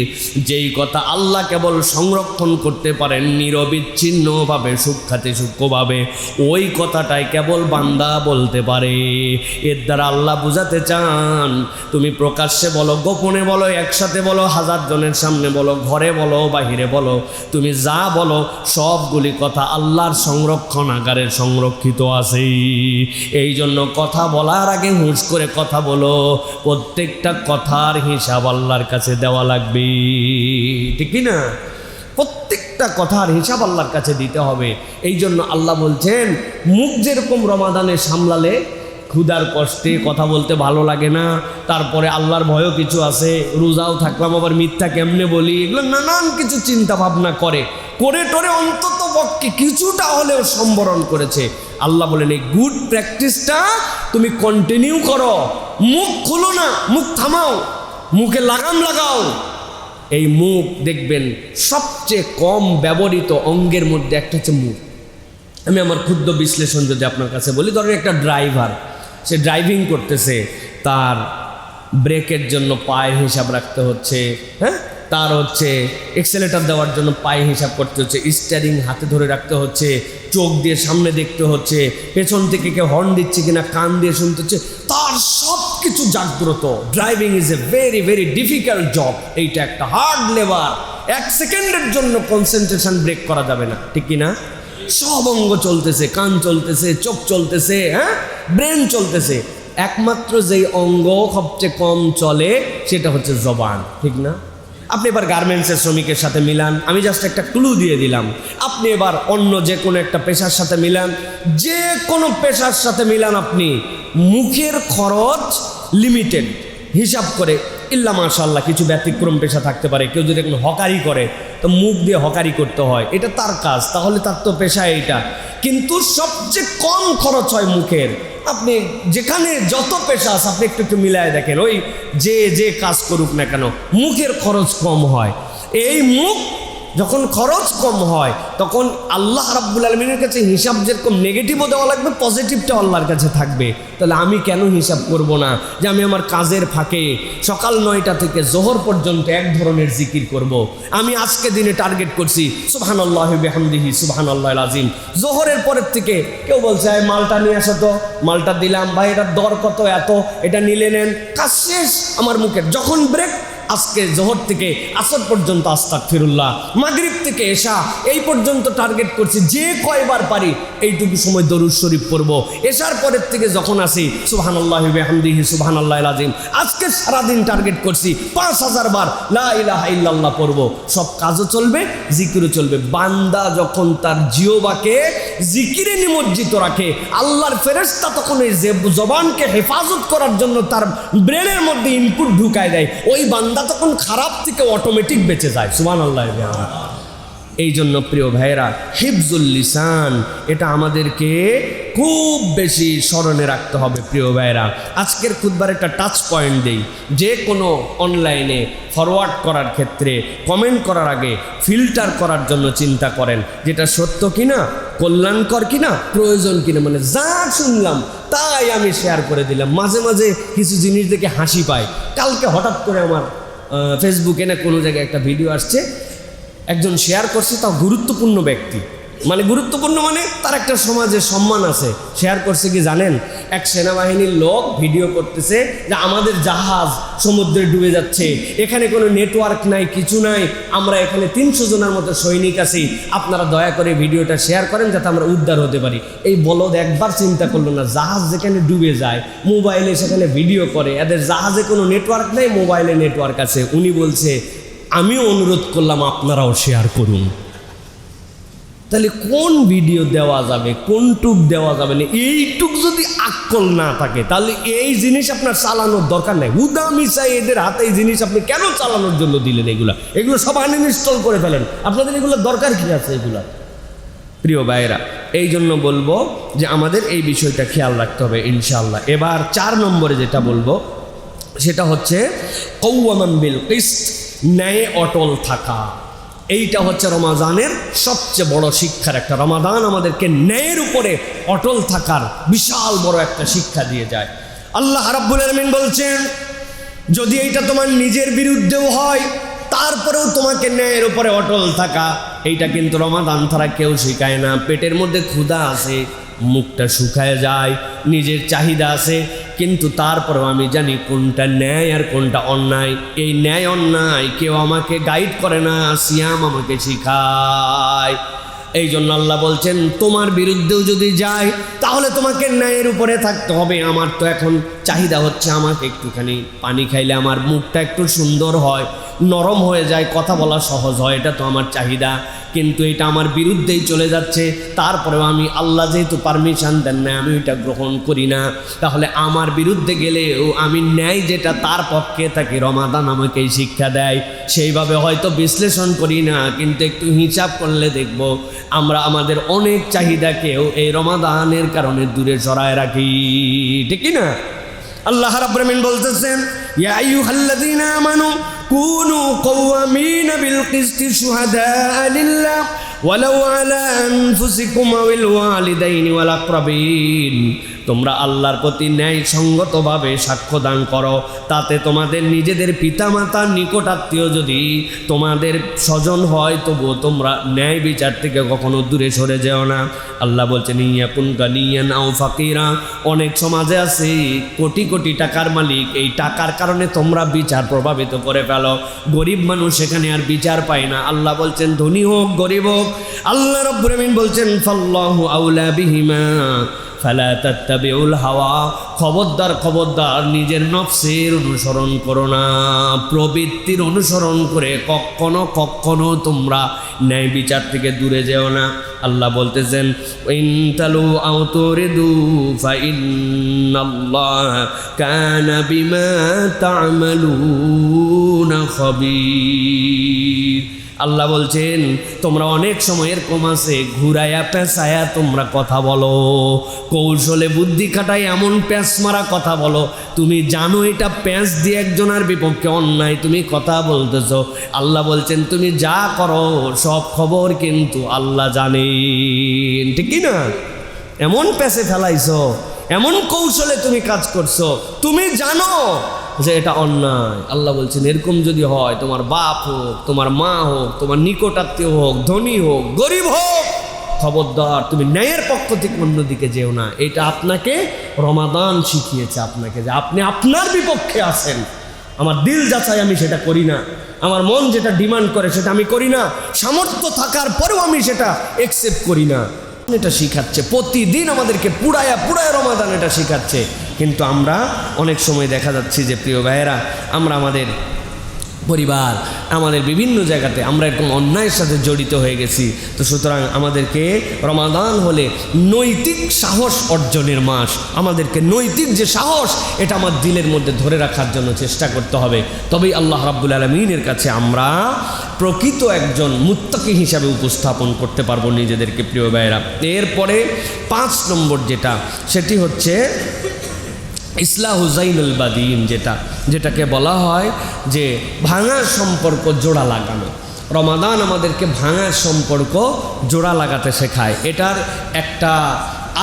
যেই কথা আল্লাহ কেবল সংরক্ষণ করতে পারেন নিরবিচ্ছিন্নভাবে, সূক্ষ্মাতি সূক্ষ্মভাবে, ওই কথাটাই কেবল বান্দা বলতে পারে। এর দ্বারা আল্লাহ বুঝাতে চান, তুমি প্রকাশ্যে বলো, গোপনে বলো, একসাথে বলো, 1000 জনের সামনে বলো, ঘরে বলো, বাহিরে বলো, তুমি যা বলো সবগুলি কথা আল্লাহর সংরক্ষণাগারে সংরক্ষিত আছে। এই জন্য কথা বলার আগে হুঁশ করে কথা বলো, প্রত্যেকটা কথার হিসাব আল্লাহর কাছে দেওয়া লাগবে, ঠিক কি না? প্রত্যেকটা কথার হিসাব আল্লাহর কাছে দিতে হবে। এই জন্য আল্লাহ বলছেন, মুখ যেরকম রমাদানে সামলালে, ক্ষুধার কষ্টে কথা বলতে ভালো লাগে না, তারপরে আল্লাহর ভয়ও কিছু আছে, রোজাও থাকলাম আবার মিথ্যা কেমনে বলি, এগুলো নানান কিছু চিন্তা ভাবনা করে টোরে অন্তত পক্ষে কিছুটা হলেও সম্বরণ করেছে। আল্লাহ বলেন, এই গুড প্র্যাকটিসটা তুমি কন্টিনিউ করো। মুখ খুলো না, মুখ থামাও, মুখে লাগাম লাগাও। এই মুখ দেখবেন সবচেয়ে কম ব্যবহৃত অঙ্গের মধ্যে একটা হচ্ছে মুখ। আমি আমার ক্ষুদ্র বিশ্লেষণ যদি আপনার কাছে বলি, ধরেন একটা ড্রাইভার, সে ড্রাইভিং করতেছে, তার ব্রেকের জন্য পায়ের হিসাব রাখতে হচ্ছে, হ্যাঁ, তার হচ্ছে এক্সেলেটার দেওয়ার জন্য পায়ে হিসাব করতে হচ্ছে, স্টিয়ারিং হাতে ধরে রাখতে হচ্ছে, চোখ দিয়ে সামনে দেখতে হচ্ছে, পেছন থেকে কেউ হর্ন দিচ্ছে কিনা কান দিয়ে শুনতে হচ্ছে, তার সব কিছু জাগ্রত। Driving is a very very difficult job. এইটা একটা হার্ড লেবার। 1 সেকেন্ডের জন্য কনসেন্ট্রেশন ব্রেক করা যাবে না, ঠিক কি না? সব অঙ্গ চলতেছে, কান চলতেছে, চোখ চলতেছে, হ্যাঁ, ব্রেন চলতেছে। একমাত্র যেই অঙ্গ সবচেয়ে কম চলে সেটা হচ্ছে জবান, ঠিক না? আপনি এবার গার্মেন্টসের শ্রমিকের সাথে মিলান, আমি জাস্ট একটা ক্লু দিয়ে দিলাম। আপনি এবার অন্য যে কোনো একটা পেশার সাথে মিলান, যে কোনো পেশার সাথে মিলান, আপনি মুখের খরচ লিমিটেড হিসাব করে, ইল্লা মাশাআল্লাহ কিছু ব্যতিক্রম পেশা থাকতে পারে, কেউ যদি এখন হকারি করে তো মুখ দিয়ে হকারি করতে হয়, এটা তার কাজ, তাহলে তার তো পেশা এইটা। কিন্তু সবচেয়ে কম খরচ হয় মুখের। আপনি যেখানে যত পেশা আছে আপনি একটু একটু মিলায় দেখেন, ওই যে কাজ করুক না কেন মুখের খরচ কম হয়। এই মুখ যখন খরচ কম হয় তখন আল্লাহ রাব্বুল আলামিনের কাছে হিসাব যেরকম নেগেটিভও দেওয়া লাগবে, পজিটিভটাও আল্লাহর কাছে থাকবে। তাহলে আমি কেন হিসাব করব না যে আমি আমার কাজের ফাঁকে সকাল 9টা থেকে জোহর পর্যন্ত এক ধরনের জিকির করব। আমি আজকে দিনে টার্গেট করছি সুবহানাল্লাহি বিহামদিহি সুবহানাল্লাহিল আযীম। জোহরের পরের থেকে কেউ বলছে মালটা নিয়ে আসো তো, মালটা দিলাম, ভাই এটার দর কত, এত, এটা নিলে নেন, কাজ শেষ আমার মুখের। যখন ব্রেক, আজকে জোহর থেকে আসর পর্যন্ত আস্তাগফিরুল্লাহ, মাগরিব থেকে এশা এই পর্যন্ত টার্গেট করছি, যে কয়বার পারি এইটুকু সময় দরুদ শরীফ পড়ব। এশার পরের থেকে যখন আসি সুবহানাল্লাহি বিহামদিহি সুবহানাল্লাহিল আযীম। আজকে সারাদিন টার্গেট করছি 5000 বার লা ইলাহা ইল্লাল্লাহ পড়ব। সব কাজও চলবে, জিকিরও চলবে। বান্দা যখন তার জিহ্বাকে জিকিরে নিমজ্জিত রাখে, আল্লাহর ফেরেশতা তখন এই জবানকে হেফাজত করার জন্য তার ব্রেনের মধ্যে ইনপুট ঢুকায় দেয়। ওই বান্দা তখন খারাপ থেকে অটোমেটিক বেঁচে যায়। সুবহানাল্লাহ। এই জন্য প্রিয় ভাইয়েরা, হিফজুল লিসান এটা আমাদেরকে খুব বেশি স্মরণে রাখতে হবে। প্রিয় ভাইয়েরা, আজকের খুতবার একটা টাচ পয়েন্ট দেই। যে কোনো অনলাইনে ফরওয়ার্ড করার ক্ষেত্রে কমেন্ট করার আগে ফিল্টার করার জন্য চিন্তা করেন, যেটা সত্য কিনা, কল্যাণকর কিনা, প্রয়োজন কিনা। মানে যা শুনলাম তাই আমি শেয়ার করে দিলাম। মাঝে মাঝে কিছু জিনিস দেখে হাসি পায়। কালকে হঠাৎ করে আমার ফেসবুকে না কোনো জায়গায় একটা ভিডিও আসছে, একজন শেয়ার করছে, তাও গুরুত্বপূর্ণ ব্যক্তি, মানে গুরুত্বপূর্ণ মানে তার একটা সমাজে সম্মান আছে। শেয়ার করছে কি জানেন, এক সেনাবাহিনীর লোক ভিডিও করতেছে যে আমাদের জাহাজ সমুদ্রে ডুবে যাচ্ছে, এখানে কোনো নেটওয়ার্ক নাই, কিছু নাই, আমরা এখানে 300 জনের মতো সৈনিক আছি, আপনারা দয়া করে ভিডিওটা শেয়ার করেন যাতে আমরা উদ্ধার হতে পারি। এই বলদ একবার চিন্তা করলো না, জাহাজ যেখানে ডুবে যায় মোবাইলে সেখানে ভিডিও করে, এদের জাহাজে কোনো নেটওয়ার্ক নেই, মোবাইলে নেটওয়ার্ক আছে। উনি বলছে আমিও অনুরোধ করলাম আপনারাও শেয়ার করুন। তাহলে কোন ভিডিও দেওয়া যাবে, কোনটুক দেওয়া যাবে না, এইটুক যদি আক্কল না থাকে তাহলে এই জিনিস আপনার চালানোর দরকার নেই। উদামিসাই এদের হাতে এই জিনিস আপনি কেন চালানোর জন্য দিলেন? এগুলো সব আনইনস্টল করে ফেলেন, আপনাদের এগুলো দরকার কি আছে এগুলো? প্রিয় ভাইয়েরা, এই জন্য বলবো যে আমাদের এই বিষয়টা খেয়াল রাখতে হবে ইনশাআল্লাহ। এবার 4 নম্বরে যেটা বলবো সেটা হচ্ছে কওয়ামান বিল কিসত, ন্যায়ে অটল থাকা। এইটা হচ্ছে রমাদানের সবচেয়ে বড় শিক্ষার একটা। রমাদান আমাদেরকে ন্যায়ের উপরে অটল থাকার বিশাল বড় একটা শিক্ষা দিয়ে যায়। আল্লাহ রাব্বুল আলামিন বলছেন, যদি এইটা তোমার নিজের বিরুদ্ধেও হয় তারপরেও তোমাকে ন্যায়ের উপরে অটল থাকা, এইটা কিন্তু রমাদান ছাড়া কেউ শেখায় না। পেটের মধ্যে ক্ষুধা আছে, মুখটা শুকায় যায়, নিজের চাহিদা আছে, কিন্তু তারপরেও আমি জানি কোনটা ন্যায় আর কোনটা অন্যায়। এই ন্যায় অন্যায় কেউ আমাকে গাইড করে না, সিয়াম আমাকে শিখায়। এই জন্য আল্লাহ বলছেন তোমার বিরুদ্ধেও যদি যায় তাহলে তোমাকে ন্যায়ের উপরে থাকতে হবে। আমার তো এখন চাহিদা হচ্ছে আমাকে একটুখানি পানি খাইলে আমার মুখটা একটু সুন্দর হয়, নরম হয়ে যায়, কথা বলা সহজ হয়, এটা তো আমার চাহিদা, কিন্তু এটা আমার বিরুদ্ধেই চলে যাচ্ছে। তারপরেও আমি আল্লাহ যেহেতু পারমিশন দেন না, আমি ওইটা গ্রহণ করি না। তাহলে আমার বিরুদ্ধে গেলেও আমি ন্যায় যেটা তার পক্ষে থাকি, রমাদান আমাকেই শিক্ষা দেয়। সেইভাবে হয়তো বিশ্লেষণ করি না, কিন্তু একটু হিসাব করলে দেখব আমরা আমাদের অনেক চাহিদাকেও এই রমাদানের কারণে দূরে সরায় রাখি, ঠিক না? আল্লাহ রাব্বুল আলামিন বলতেছেন, ইয়া আইয়ুহাল্লাযীনা আমানু কুনু কওয়ামিনা বিল কিসতি শুহাদাআ লিল্লাহ ওয়ালাউ আলা আনফুসিকুম ওয়াল ওয়ালিদাইনি ওয়াল আকরাবিন। তোমরা আল্লাহর প্রতি ন্যায় সঙ্গতভাবে সাক্ষ্য দান করো, তাতে তোমাদের নিজেদের পিতামাতার নিকট আত্মীয় যদি তোমাদের স্বজন হয় তবুও তোমরা ন্যায় বিচার থেকে কখনো দূরে সরে যেও না। আল্লাহ বলছেন, ইয়াকুন গানিয়ান আও ফাকিরা। অনেক সমাজে আছে কোটি কোটি টাকার মালিক, এই টাকার কারণে তোমরা বিচার প্রভাবিত করে ফেলো। গরিব মানুষ সেখানে আর বিচার পায় না। আল্লাহ বলছেন ধনী হোক গরিব হোক, আল্লাহ রাব্বুল আমিন বলছেন ফাল্লাহু আউলা বিহিমা ফালা তাত্তাবিউল হাওয়া। খবরদার খবরদার, নিজের নফসের অনুসরণ করো না, প্রবৃত্তির অনুসরণ করে কখনো কখনো তোমরা ন্যায় বিচার থেকে দূরে যেও না। আল্লাহ বলতেছেন, ইন তালু আও তুরিদু ফাইন্নাল্লাহ কানা বিমা তা'মালুনা খাবীর। আল্লাহ বলছেন তোমরা অনেক সময় এরকম আছে ঘুরাইয়া পেঁচায়া তোমরা কথা বলো, কৌশলে বুদ্ধি খাটাই এমন প্যাঁচ মারা কথা বলো, তুমি জানো এটা প্যাঁচ দিয়ে একজনের বিপক্ষে অন্যায়, তুমি কথা বলতেছো। আল্লাহ বলছেন তুমি যা করো সব খবর কিন্তু আল্লাহ জানেন, ঠিক কি না? এমন প্যাঁচে ফেলাইছো, এমন কৌশলে তুমি কাজ করছো, তুমি জানো যে এটা অন্যায়। আল্লাহ বলছেন এরকম যদি হয়, তোমার বাপ হোক, তোমার মা হোক, তোমার নিকটাত্মীয় হোক, ধনী হোক, গরিব হোক, খবরদার তুমি ন্যায়ের পক্ষ থেকে অন্যদিকে যেও না। এটা আপনাকে রমাদান শিখিয়েছে, আপনাকে যে আপনি আপনার বিপক্ষে আছেন। আমার দিল যাচাই আমি সেটা করি না, আমার মন যেটা ডিমান্ড করে সেটা আমি করি না, সামর্থ্য থাকার পরেও আমি সেটা অ্যাকসেপ্ট করি না। এটা শিখাচ্ছে প্রতিদিন আমাদেরকে পুরায়া রমাদান এটা শিখাচ্ছে। কিন্তু আমরা অনেক সময় দেখা যাচ্ছে যে প্রিয় ভাইয়েরা, আমরা আমাদের পরিবার, আমাদের বিভিন্ন জায়গাতে আমরা এরকম অন্যায়ের সাথে জড়িত হয়ে গেছি। তো সুতরাং আমাদেরকে রমাদান হলে নৈতিক সাহস অর্জনের মাস। আমাদেরকে নৈতিক যে সাহস এটা আমার দিলের মধ্যে ধরে রাখার জন্য চেষ্টা করতে হবে, তবেই আল্লাহ রাব্বুল আলামিনের কাছে আমরা প্রকৃত একজন মুত্তাকি হিসাবে উপস্থাপন করতে পারবো নিজেদেরকে প্রিয় ভাইয়েরা। এরপরে 5 নম্বর যেটা, সেটি হচ্ছে ইসলাহু যাইনুল বাদিন, যেটাকে বলা হয় যে ভাঙার সম্পর্ক জোড়া লাগানো। রমাদান আমাদেরকে ভাঙার সম্পর্ক জোড়া লাগাতে শেখায়। এটার একটা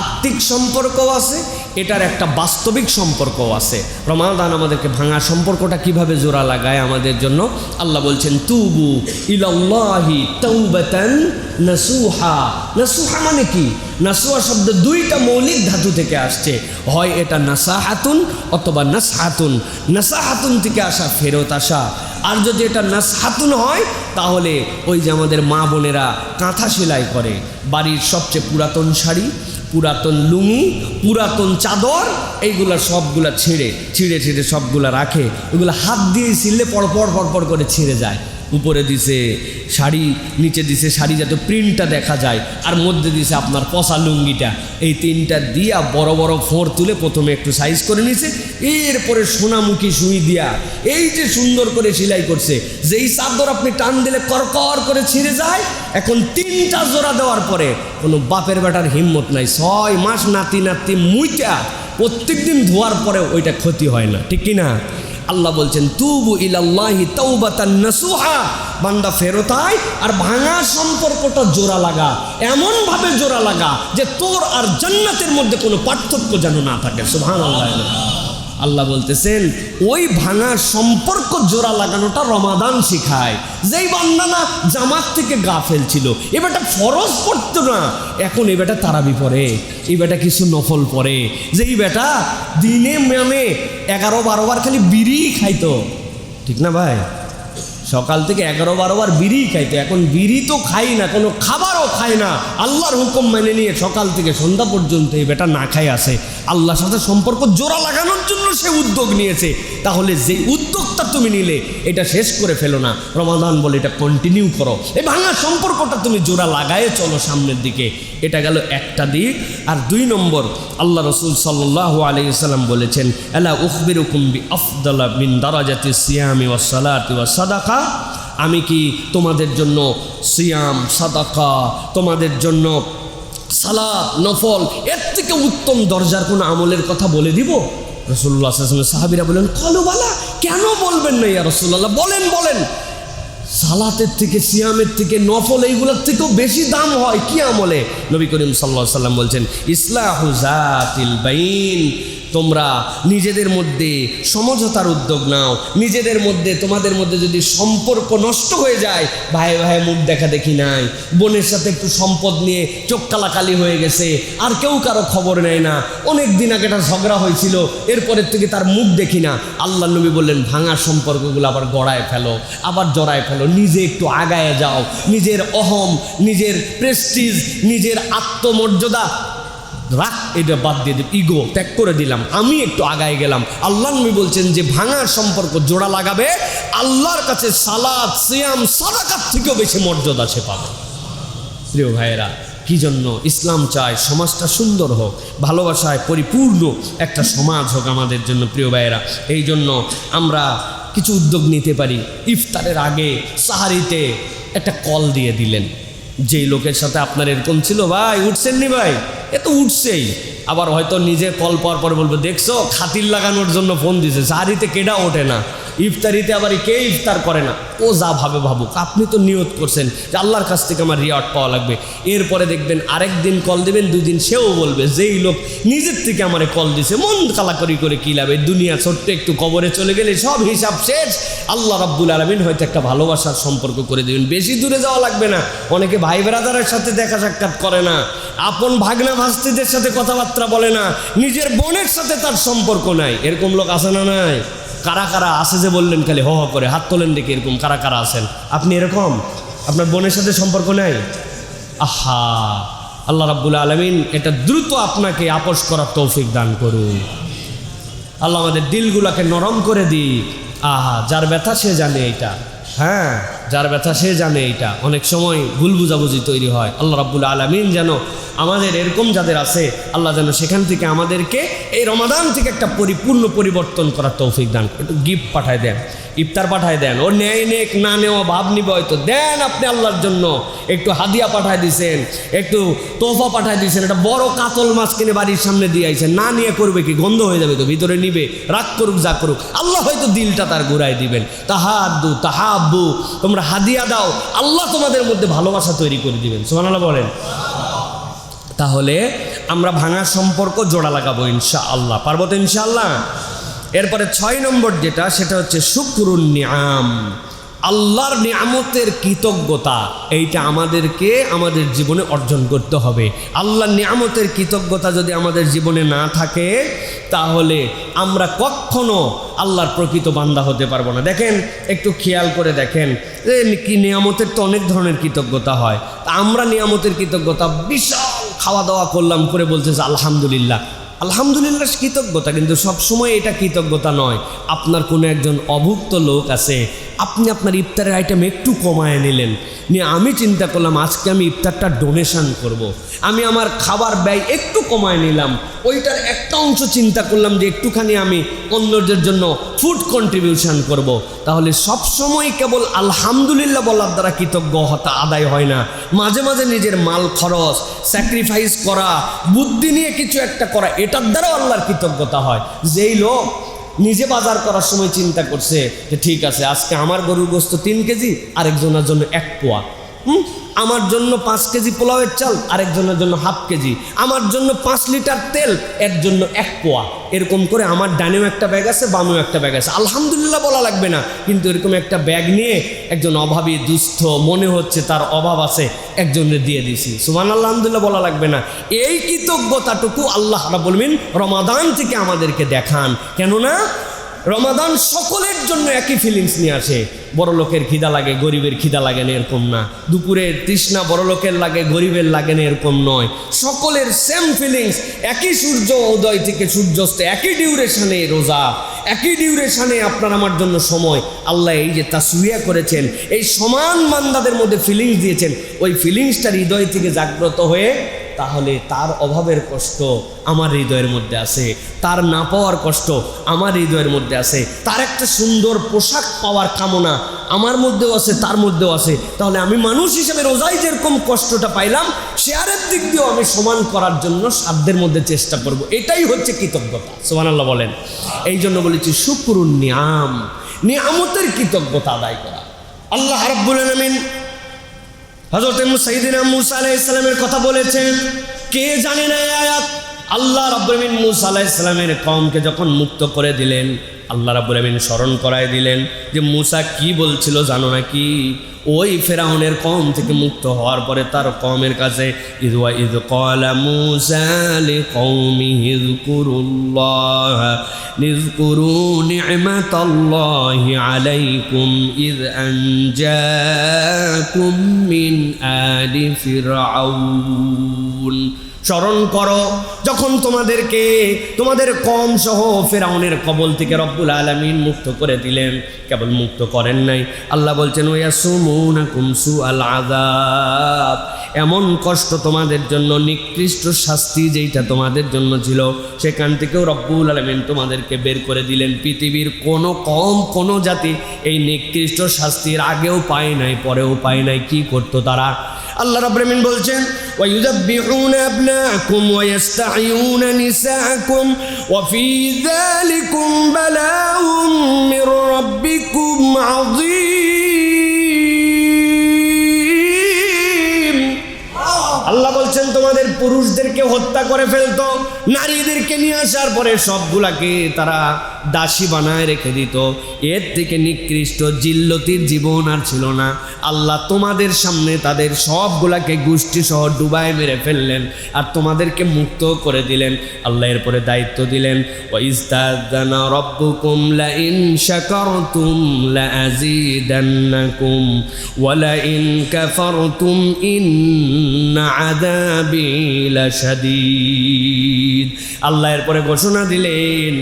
আত্মিক সম্পর্কও আছে, এটার একটা বাস্তবিক সম্পর্কও আছে। রমাদান আমাদেরকে ভাঙা সম্পর্কটা কিভাবে জোড়া লাগায় আমাদের জন্য, আল্লাহ বলছেন তুবু ইলাল্লাহি তাওবাতান নাসুহা। নাসুহা মানে কি? নাসুহা শব্দ 2টা মৌলিক ধাতু থেকে আসছে, হয় এটা নাসাহাতুন অথবা নাসহাতুন। নাসাহাতুন থেকে আসা ফেরত আসা, আর যদি এটা নাসহাতুন হয় তাহলে ওই যে আমাদের মা বোনেরা কাঁথা সেলাই করে, বাড়ির সবচেয়ে পুরাতন শাড়ি, পুরাতন লুঙ্গি, পুরাতন চাদর, এইগুলা সবগুলা ছিঁড়ে সবগুলা রাখে, ওইগুলো হাত দিয়ে ছিঁড়লে পরপর করে ছিঁড়ে যায়। উপরে দিছে শাড়ি, নিচে দিছে শাড়ি যাতে প্রিন্টটা দেখা যায়, আর মধ্যে দিছে আপনার পশা লুঙ্গিটা। এই 3টা দিয়া বড় বড় ফোঁড় তুলে প্রথমে একটু সাইজ করে নিছে, এরপরে সোনামুখী সুই দিয়া এই যে সুন্দর করে সেলাই করছে। যেই চাদর আপনি টান দিলে করকর করে ছিঁড়ে যায়, এখন 3টা জোড়া দেওয়ার পরে কোনো বাপের বেটার হিম্মত নাই, 6 মাস নাতি মুইটা প্রত্যেক দিন ধোয়ার পরে ওইটা ক্ষতি হয় না, ঠিক কিনা? আল্লাহ বলছেন তুবু ইলাল্লাহি তাওবাতান নাসুহা, বান্দা ফেরত আয় আর ভাঙা সম্পর্কটা জোড়া লাগা, এমনভাবে জোড়া লাগা যে তোর আর জান্নাতের মধ্যে কোনো পার্থক্য যেন না থাকে। সুবহানাল্লাহ। আল্লাহ বলতেছেন ওই ভাঙা সম্পর্ক জোড়া লাগানোটা রমাদান শিখায়। যেই বান্দা না জামাত থেকে গাফেল ছিল, এ বেটা ফরজ পড়তো না, এখন এ বেটা তারাবি পড়ে, এই বেটা কিছু নফল পড়ে। যেই বেটা দিনে মানে 11-12 বার খালি বিড়ি খাইতো, ঠিক না ভাই? সকাল থেকে 11-12 বার বিড়ি খাইতো, এখন বিড়ি তো খাই না, কোনো খাবারও খায় না, আল্লাহর হুকুম মেনে নিয়ে সকাল থেকে সন্ধ্যা পর্যন্ত এই বেটা না খাই আসে। আল্লাহর সাথে সম্পর্ক জোড়া লাগানোর জন্য সে উদ্যোগ নিয়েছে। তাহলে যে উদ্যোগটা তুমি নিলে এটা শেষ করে ফেলো না, রমাদান বলে এটা কন্টিনিউ করো, এই ভাঙা সম্পর্কটা তুমি জোড়া লাগায়ে চলো সামনের দিকে। এটা গেল একটা দিক। আর 2 নম্বর, আল্লাহ রাসূল সাল্লাল্লাহু আলাইহি ওয়াসাল্লাম বলেছেন আলা উখবিরুকুম বিআফদালা মিন দারাজাতিস সিয়ামি ওয়াস সালাতি ওয়াস সাদাকা, আমি কি তোমাদের জন্য সিয়াম, সাদাকা, তোমাদের জন্য সালাত, নফল, এর থেকে উত্তম দরজার কোনো আমলের কথা বলে দিব? রাসূলুল্লাহ সাল্লাল্লাহু আলাইহি ওয়াসাল্লাম সাহাবীরা বলেন কালু বালা, কেন বলবেন না ইয়া রাসূলুল্লাহ, বলেন। সালাতের থেকে, সিয়ামের থেকে, নফল এইগুলোর থেকেও বেশি দাম হয় কি আমলে? নবী করিম সাল্লাল্লাহু আলাইহি ওয়াসাল্লাম বলছেন ইসলাহু যাতিল বাইন, তোমরা নিজেদের মধ্যে সমঝোতার উদ্যোগ নাও। নিজেদের মধ্যে, তোমাদের মধ্যে যদি সম্পর্ক নষ্ট হয়ে যায়, ভাই মুখ দেখা দেখি নাই, বোনের সাথে একটু সম্পদ নিয়ে চোখ কালাকালি হয়ে গেছে, আর কেউ কারো খবর নেয় না, অনেক দিন আগে একটা ঝগড়া হয়েছিল, এরপরের থেকে তার মুখ দেখি না। আল্লাহ নবী বললেন ভাঙা সম্পর্কগুলো আবার গড়ায় ফেলো, আবার জড়ায় ফেলো, নিজে একটু আগায় যাও, নিজের অহম, নিজের প্রেস্টিজ, নিজের আত্মমর্যাদা রাখ, এটা বাদ দিয়ে দিই, ইগো ত্যাগ করে দিলাম, আমি একটু আগায় গেলাম। আল্লাহ নবী বলছেন যে ভাঙার সম্পর্ক জোড়া লাগাবে, আল্লাহর কাছে সালাত, সিয়াম, সাদাকার থেকেও বেশি মর্যাদা সে পাবে। প্রিয় ভাইয়েরা, কি জন্য ইসলাম চায় সমাজটা সুন্দর হোক, ভালোবাসায় পরিপূর্ণ একটা সমাজ হোক আমাদের জন্য। প্রিয় ভাইয়েরা, এই জন্য আমরা কিছু উদ্যোগ নিতে পারি। ইফতারের আগে, সাহারিতে একটা কল দিয়ে দিলেন। যেই লোকের সাথে আপনার এরকম ছিল, ভাই উঠছেন নি ভাই, এ তো উঠছেই, আবার হয়তো নিজে কল পাওয়ার পরে বলবো দেখছো খাতির লাগানোর জন্য ফোন দিছে, সাহারিতে কেডা ওঠে না, ইফতারিতে আবার কে ইফতার করে না, ও যা ভাবে ভাবুক, আপনি তো নিয়ত করছেন যে আল্লাহর কাছ থেকে আমার রিওয়ার্ড পাওয়া লাগবে। এরপরে দেখবেন আরেক দিন কল দিবেন, 2 দিন সেও বলবে যেই লোক নিজের থেকে আমারে কল দিছে, মন কালাকরি করে কী লাভ, এই দুনিয়া ছোট্ট একটু কবরে চলে গেলে সব হিসাব শেষ। আল্লাহ রাব্বুল আলামিন হয়তো একটা ভালোবাসার সম্পর্ক করে দেবেন, বেশি দূরে যাওয়া লাগবে না। অনেকে ভাই ব্রাদারের সাথে দেখা সাক্ষাৎ করে না, আপন ভাগনা ভাস্তিদের সাথে কথাবার্তা বলে না, নিজের বোনের সাথে তার সম্পর্ক নাই, এরকম লোক আছে না নাই? কারা কারা আছে যে বললেন খালি হ হ করে, হাত তোলেন দেখি, এরকম কারা কারা আছেন? আপনি এরকম, আপনার বোনের সাথে সম্পর্ক নাই? আহা, আল্লাহ রাব্বুল আলামিন এটা দ্রুত আপনাকে আপোষ করার তৌফিক দান করুন। আল্লাহ আমাদের দিলগুলোকে নরম করে দিক। আহা, যার ব্যথা সে জানে এইটা, হ্যাঁ, যার ব্যথা সে জানে এইটা। অনেক সময় ভুল বুঝাবুঝি তৈরি হয়। আল্লাহ রাব্বুল আলামিন যেন আমাদের এরকম যাদের আছে, আল্লাহ যেন সেখান থেকে আমাদেরকে এই রমাদান থেকে একটা পরিপূর্ণ পরিবর্তন করার তৌফিক দান। একটু গিফট পাঠায় দেন, ইফতার পাঠায় দেন, ও নেয় নেক না নেওয়া ভাব নিবে হয়তো, দেন আপনি আল্লাহর জন্য। একটু হাদিয়া পাঠায় দিয়েছেন, একটু তোহফা পাঠায় দিয়েছেন, একটা বড় কাতল মাছ কিনে বাড়ির সামনে দিয়ে আইছেন, না নিয়ে করবে কি, গন্ধ হয়ে যাবে তো, ভিতরে নিবে, রাগ করুক যা করুক, আল্লাহ হয়তো দিলটা তার ঘুরাই দিবেন। তাহাদ্দু তাহাব্বু, তোমরা হাদিয়া দাও, আল্লাহ তোমাদের মধ্যে ভালোবাসা তৈরি করে দিবেন। সুবহানাল্লাহ বলেন। তাহলে আমরা ভাঙা সম্পর্ক জোড়া লাগাবো ইনশাআল্লাহ, পারবো তো ইনশাআল্লাহ। এরপরে 6 নম্বর যেটা, সেটা হচ্ছে শুকরুন নিআম, আল্লাহর নিয়ামতের কৃতজ্ঞতা। এইটা আমাদেরকে আমাদের জীবনে অর্জন করতে হবে। আল্লাহর নিয়ামতের কৃতজ্ঞতা যদি আমাদের জীবনে না থাকে, তাহলে আমরা কখনো আল্লাহর প্রকৃত বান্দা হতে পারবো না। দেখেন, একটু খেয়াল করে দেখেন, কি নিয়ামতের তো অনেক ধরনের কৃতজ্ঞতা হয়। তা আমরা নিয়ামতের কৃতজ্ঞতা বিশাল খাওয়া দাওয়া করলাম করে বলতেছে আলহামদুলিল্লাহ, আলহামদুলিল্লাহ কৃতজ্ঞতা, কিন্তু সবসময় এটা কৃতজ্ঞতা নয়। আপনার কোনো একজন অভুক্ত লোক আছে, আপনি আপনার ইফতারের আইটেম একটু কমায় নিলেন, নিয়ে আমি চিন্তা করলাম আজকে আমি ইফতারটা ডোনেশন করব। আমি আমার খাবার ব্যয় একটু কমায় নিলাম, ওইটার একটা অংশ চিন্তা করলাম যে একটুখানি আমি অন্যদের জন্য ফুড কন্ট্রিবিউশন করব। তাহলে সবসময় কেবল আলহামদুলিল্লাহ বলার দ্বারা কৃতজ্ঞতা আদায় হয় না, মাঝে মাঝে নিজের মাল খরচ, স্যাক্রিফাইস করা, বুদ্ধি নিয়ে কিছু একটা করা, এটার দ্বারাও আল্লাহর কৃতজ্ঞতা হয়। যেই লোক নিজে বাজার করার সময় চিন্তা করছে যে ঠিক আছে আজকে আমার গরুর গোস্ত 3 কেজি, আরেকজনের জন্য 1 পোয়া, আমার জন্য 5 কেজি পোলাওয়ের চাল, আরেকজনের জন্য 1/2 কেজি, আমার জন্য 5 লিটার তেল, এর জন্য 1 পোয়া, এরকম করে আমার ডানেও একটা ব্যাগ আছে, বামেও একটা ব্যাগ আছে। আলহামদুলিল্লাহ বলা লাগবে না, কিন্তু এরকম একটা ব্যাগ নিয়ে একজন অভাবী দুস্থ, মনে হচ্ছে তার অভাব আছে, একজনের দিয়ে দিছি, সুবহানাল্লাহ আলহামদুলিল্লাহ বলা লাগবে না। এই কৃতজ্ঞতাটুকু আল্লাহ রাব্বুল আলামিন রমাদান থেকে আমাদেরকে দেখান। কেননা রমাদান সকলের জন্য একই ফিলিংস নিয়ে আসে। বড় লোকের খিদা লাগে, গরিবের খিদা লাগে না, এরকম না। দুপুরের তৃষ্ণা বড় লোকের লাগে, গরিবের লাগে না, এরকম নয়। সকলের সেম ফিলিংস, একই সূর্য উদয় থেকে সূর্যাস্ত, একই ডিউরেশনে রোজা, একই ডিউরেশনে আপনার আমার জন্য সময়। আল্লাহ এই যে তাসবিয়া করেছেন, এই সমান বান্দাদের মধ্যে ফিলিংস দিয়েছেন, ওই ফিলিংসটা হৃদয় থেকে জাগ্রত হয়ে, তাহলে তার অভাবের কষ্ট আমার হৃদয়ের মধ্যে আছে, তার না পাওয়ার কষ্ট আমার হৃদয়ের মধ্যে আছে, তার একটা সুন্দর পোশাক পাওয়ার কামনা আমার মধ্যেও আছে, তার মধ্যেও আছে। তাহলে আমি মানুষ হিসেবে রোজায় যেরকম কষ্টটা পাইলাম, শেয়ারের দিক দিয়েও আমি সমান করার জন্য সাধ্যের মধ্যে চেষ্টা করব। এটাই হচ্ছে কৃতজ্ঞতা। সুবহানাল্লাহ বলেন। এই জন্য বলেছি শুকরুন নিয়াম, নিয়ামতের কৃতজ্ঞতা আদায় করা। আল্লাহ রাব্বুল আলামিন হযরত সাইয়্যিদিনা মূসা আলাইহিস সালামের কথা বলেছেন। কে জানে না এই আয়াত? আল্লাহ রাব্বুল আলামিন মূসা আলাইহিস সালামের কওমকে যখন মুক্ত করে দিলেন, আল্লাহ রাব্বুল আলামিন স্মরণ করায় দিলেন যে মূসা কি বলছিল জানো নাকি? ওই ফেরাউনের কওম থেকে মুক্ত হওয়ার পরে তার কওমের কাছে ইয ক্বালা মূসা লিকওমিহি নিযকুরু নি'মাতাল্লাহি আলাইকুম ইয আনজাকুম মিন আলি ফিরআউন স্মরণ করো যখন তোমাদেরকে তোমাদের কওম সহ ফিরআউনের কবল থেকে রব্বুল আলামিন মুক্ত করে দিলেন। কেবল মুক্ত করেন নাই, আল্লাহ বলছেন ওয়াসুমুনাকুম সুআল আযাব, এমন কষ্ট তোমাদের জন্য, নিকৃষ্ট শাস্তি যেইটা তোমাদের জন্য ছিল সেখান থেকেও রব্বুল আলামিন তোমাদেরকে বের করে দিলেন। পৃথিবীর কোনো কওম কোনো জাতি এই নিকৃষ্ট শাস্তির আগেও পায় নাই, পরেও পায় নাই। কি করতো তারা? আল্লাহ রাব্বুল আলামিন বলছেন ওয়ায়ুযাব্বিহুনা আবনাআকুম ওয়া ইস্তাহয়ুনা নিসাআকুম ওয়া ফী যালিকুম বালাউম মির রাব্বিকুম আযীম। আল্লাহ বলছেন তোমাদের পুরুষদেরকে হত্যা করে ফেলতো, নারীদেরকে নিয়ে আসার পরে সবগুলাকে তারা দাসী বানায় রেখে দিত। এর থেকে নিকৃষ্ট জিল্লতির জীবন আর ছিল না। আল্লাহ তোমাদের সামনে তাদের সবগুলাকে গোষ্ঠী সহ ডুবায় মেরে ফেললেন আর তোমাদেরকে মুক্ত করে দিলেন। আল্লাহ এরপরে দায়িত্ব দিলেন ওয়াইস্তাযানা রাব্বুকুম লাইন শাকারতুম লাআযীদান্নাকুম ওয়া লাইন কাফারতুম ইন্না আযাবি লাশাদীদ। আল্লাহ এরপরে ঘোষণা দিলেন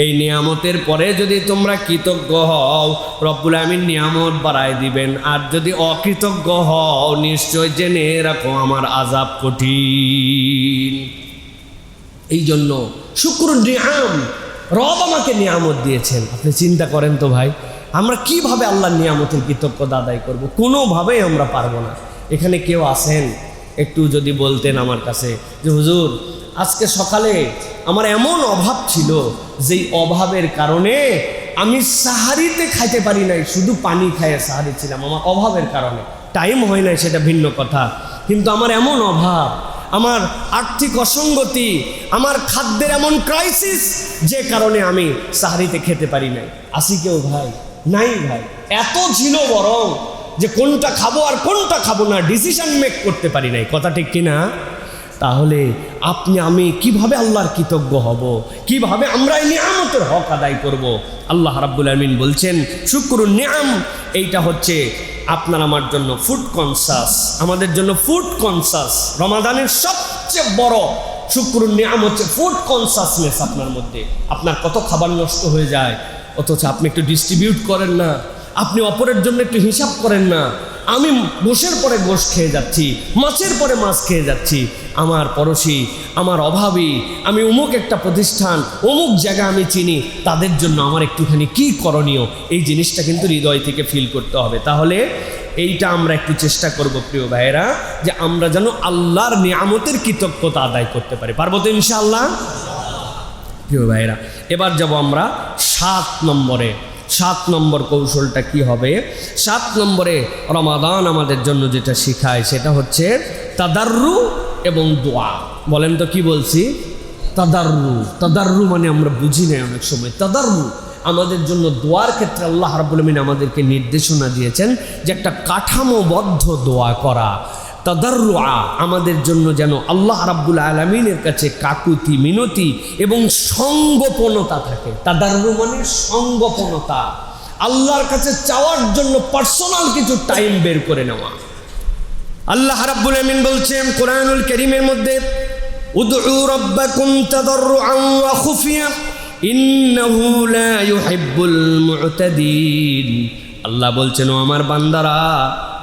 এই নিয়ামতের পরে যদি তোমরা কৃতজ্ঞ হও রব্বুল আমিন নিয়ামত বাড়ায় দিবেন, আর যদি অকৃতজ্ঞ হও নিশ্চয় জেনে রাখো আমার আযাব কঠিন। এই জন্য শুকরুন নিয়াম, রব আমাকে নিয়ামত দিয়েছেন। আপনি চিন্তা করেন তো ভাই, আমরা কিভাবে আল্লাহর নিয়ামতের কৃতজ্ঞতা আদায় করব? কোনোভাবেই আমরা পারবো না। এখানে কেউ আছেন একটু যদি বলতেন আমার কাছে যে হুজুর আজকে সকালে আমার এমন অভাব ছিল যেই অভাবের কারণে আমি সাহারিতে খাইতে পারি নাই, শুধু পানি খাইয়ে সাহারি ছিলাম, আমার অভাবের কারণে। টাইম হয় নাই সেটা ভিন্ন কথা, কিন্তু আমার এমন অভাব, আমার আর্থিক অসঙ্গতি, আমার খাদ্যের এমন ক্রাইসিস যে কারণে আমি সাহারিতে খেতে পারি নাই। আসি কেউ ভাই? নাই ভাই। এত ছিল বরং যে কোনটা খাবো আর কোনটা খাবো না ডিসিশন মেক করতে পারি নাই। কথা ঠিক কিনা? তাহলে আপনি আমি কিভাবে আল্লাহর কৃতজ্ঞ হব? কিভাবে আমরা এই নিয়ামতের হক আদায় করব? আল্লাহ রাব্বুল আমিন বলছেন শুকরুন নিয়াম, এইটা হচ্ছে আপনার আমার জন্য ফুড কনসাস, আমাদের জন্য ফুড কনসাস। রমাদানের সবচেয়ে বড় শুকরুন নিয়াম হচ্ছে ফুড কনসাসনেস আপনার মধ্যে। আপনার কত খাবার নষ্ট হয়ে যায় অথচ আপনি একটু ডিস্ট্রিবিউট করেন না, আপনি অপরের জন্য একটু হিসাব করেন না। আমি গোশের পরে গোশ খেয়ে যাচ্ছি, মাছের পরে মাছ খেয়ে যাচ্ছি, আমার পড়োশি, আমার অভাবী, আমি অমুক একটা প্রতিষ্ঠান, অমুক জায়গা আমি চিনি, তাদের জন্য আমার একটুখানি কি করণীয়, এই জিনিসটা কিন্তু হৃদয় থেকে ফিল করতে হবে। তাহলে এইটা আমরা একটু চেষ্টা করব প্রিয় ভাইয়েরা, যে আমরা যেন আল্লাহর নিয়ামতের কৃতজ্ঞতা আদায় করতে পারি। পারবো তো ইনশাআল্লাহ? প্রিয় ভাইয়েরা, এবার যাব আমরা 7 নম্বরে। 7 নম্বর কৌশলটা কি হবে? 7 নম্বরে রমাদান আমাদের জন্য যেটা শিখায় সেটা হচ্ছে তাদাররু এবং দোয়া। বলেন তো কি বলছি? তাদাররু। তাদাররু মানে আমরা বুঝি না অনেক সময়। তাদাররু আমাদের জন্য দোয়ার ক্ষেত্রে আল্লাহ রাব্বুল আমিন আমাদেরকে নির্দেশনা দিয়েছেন যে একটা কাঠামোবদ্ধ দোয়া করা। তাদাররুআ আমাদের জন্য যেন আল্লাহ রাব্বুল আলামিনের কাছে কাকুতি মিনতি এবং সঙ্গোপনতা থাকে। তাদাররু মানে সঙ্গোপনতা, আল্লাহর কাছে চাওয়ার জন্য পার্সোনাল কিছু টাইম বের করে নেওয়া। আল্লাহ রাব্বুল আমিন বলছেন কোরআনুল কারীমের মধ্যে উদউ রাব্বাকুম তাদাররুআন ওয়া খুফিয়া ইন্নাহু লা ইউহিব্বুল মু'তাদিন। আল্লাহ বলছেন ও আমার বান্দারা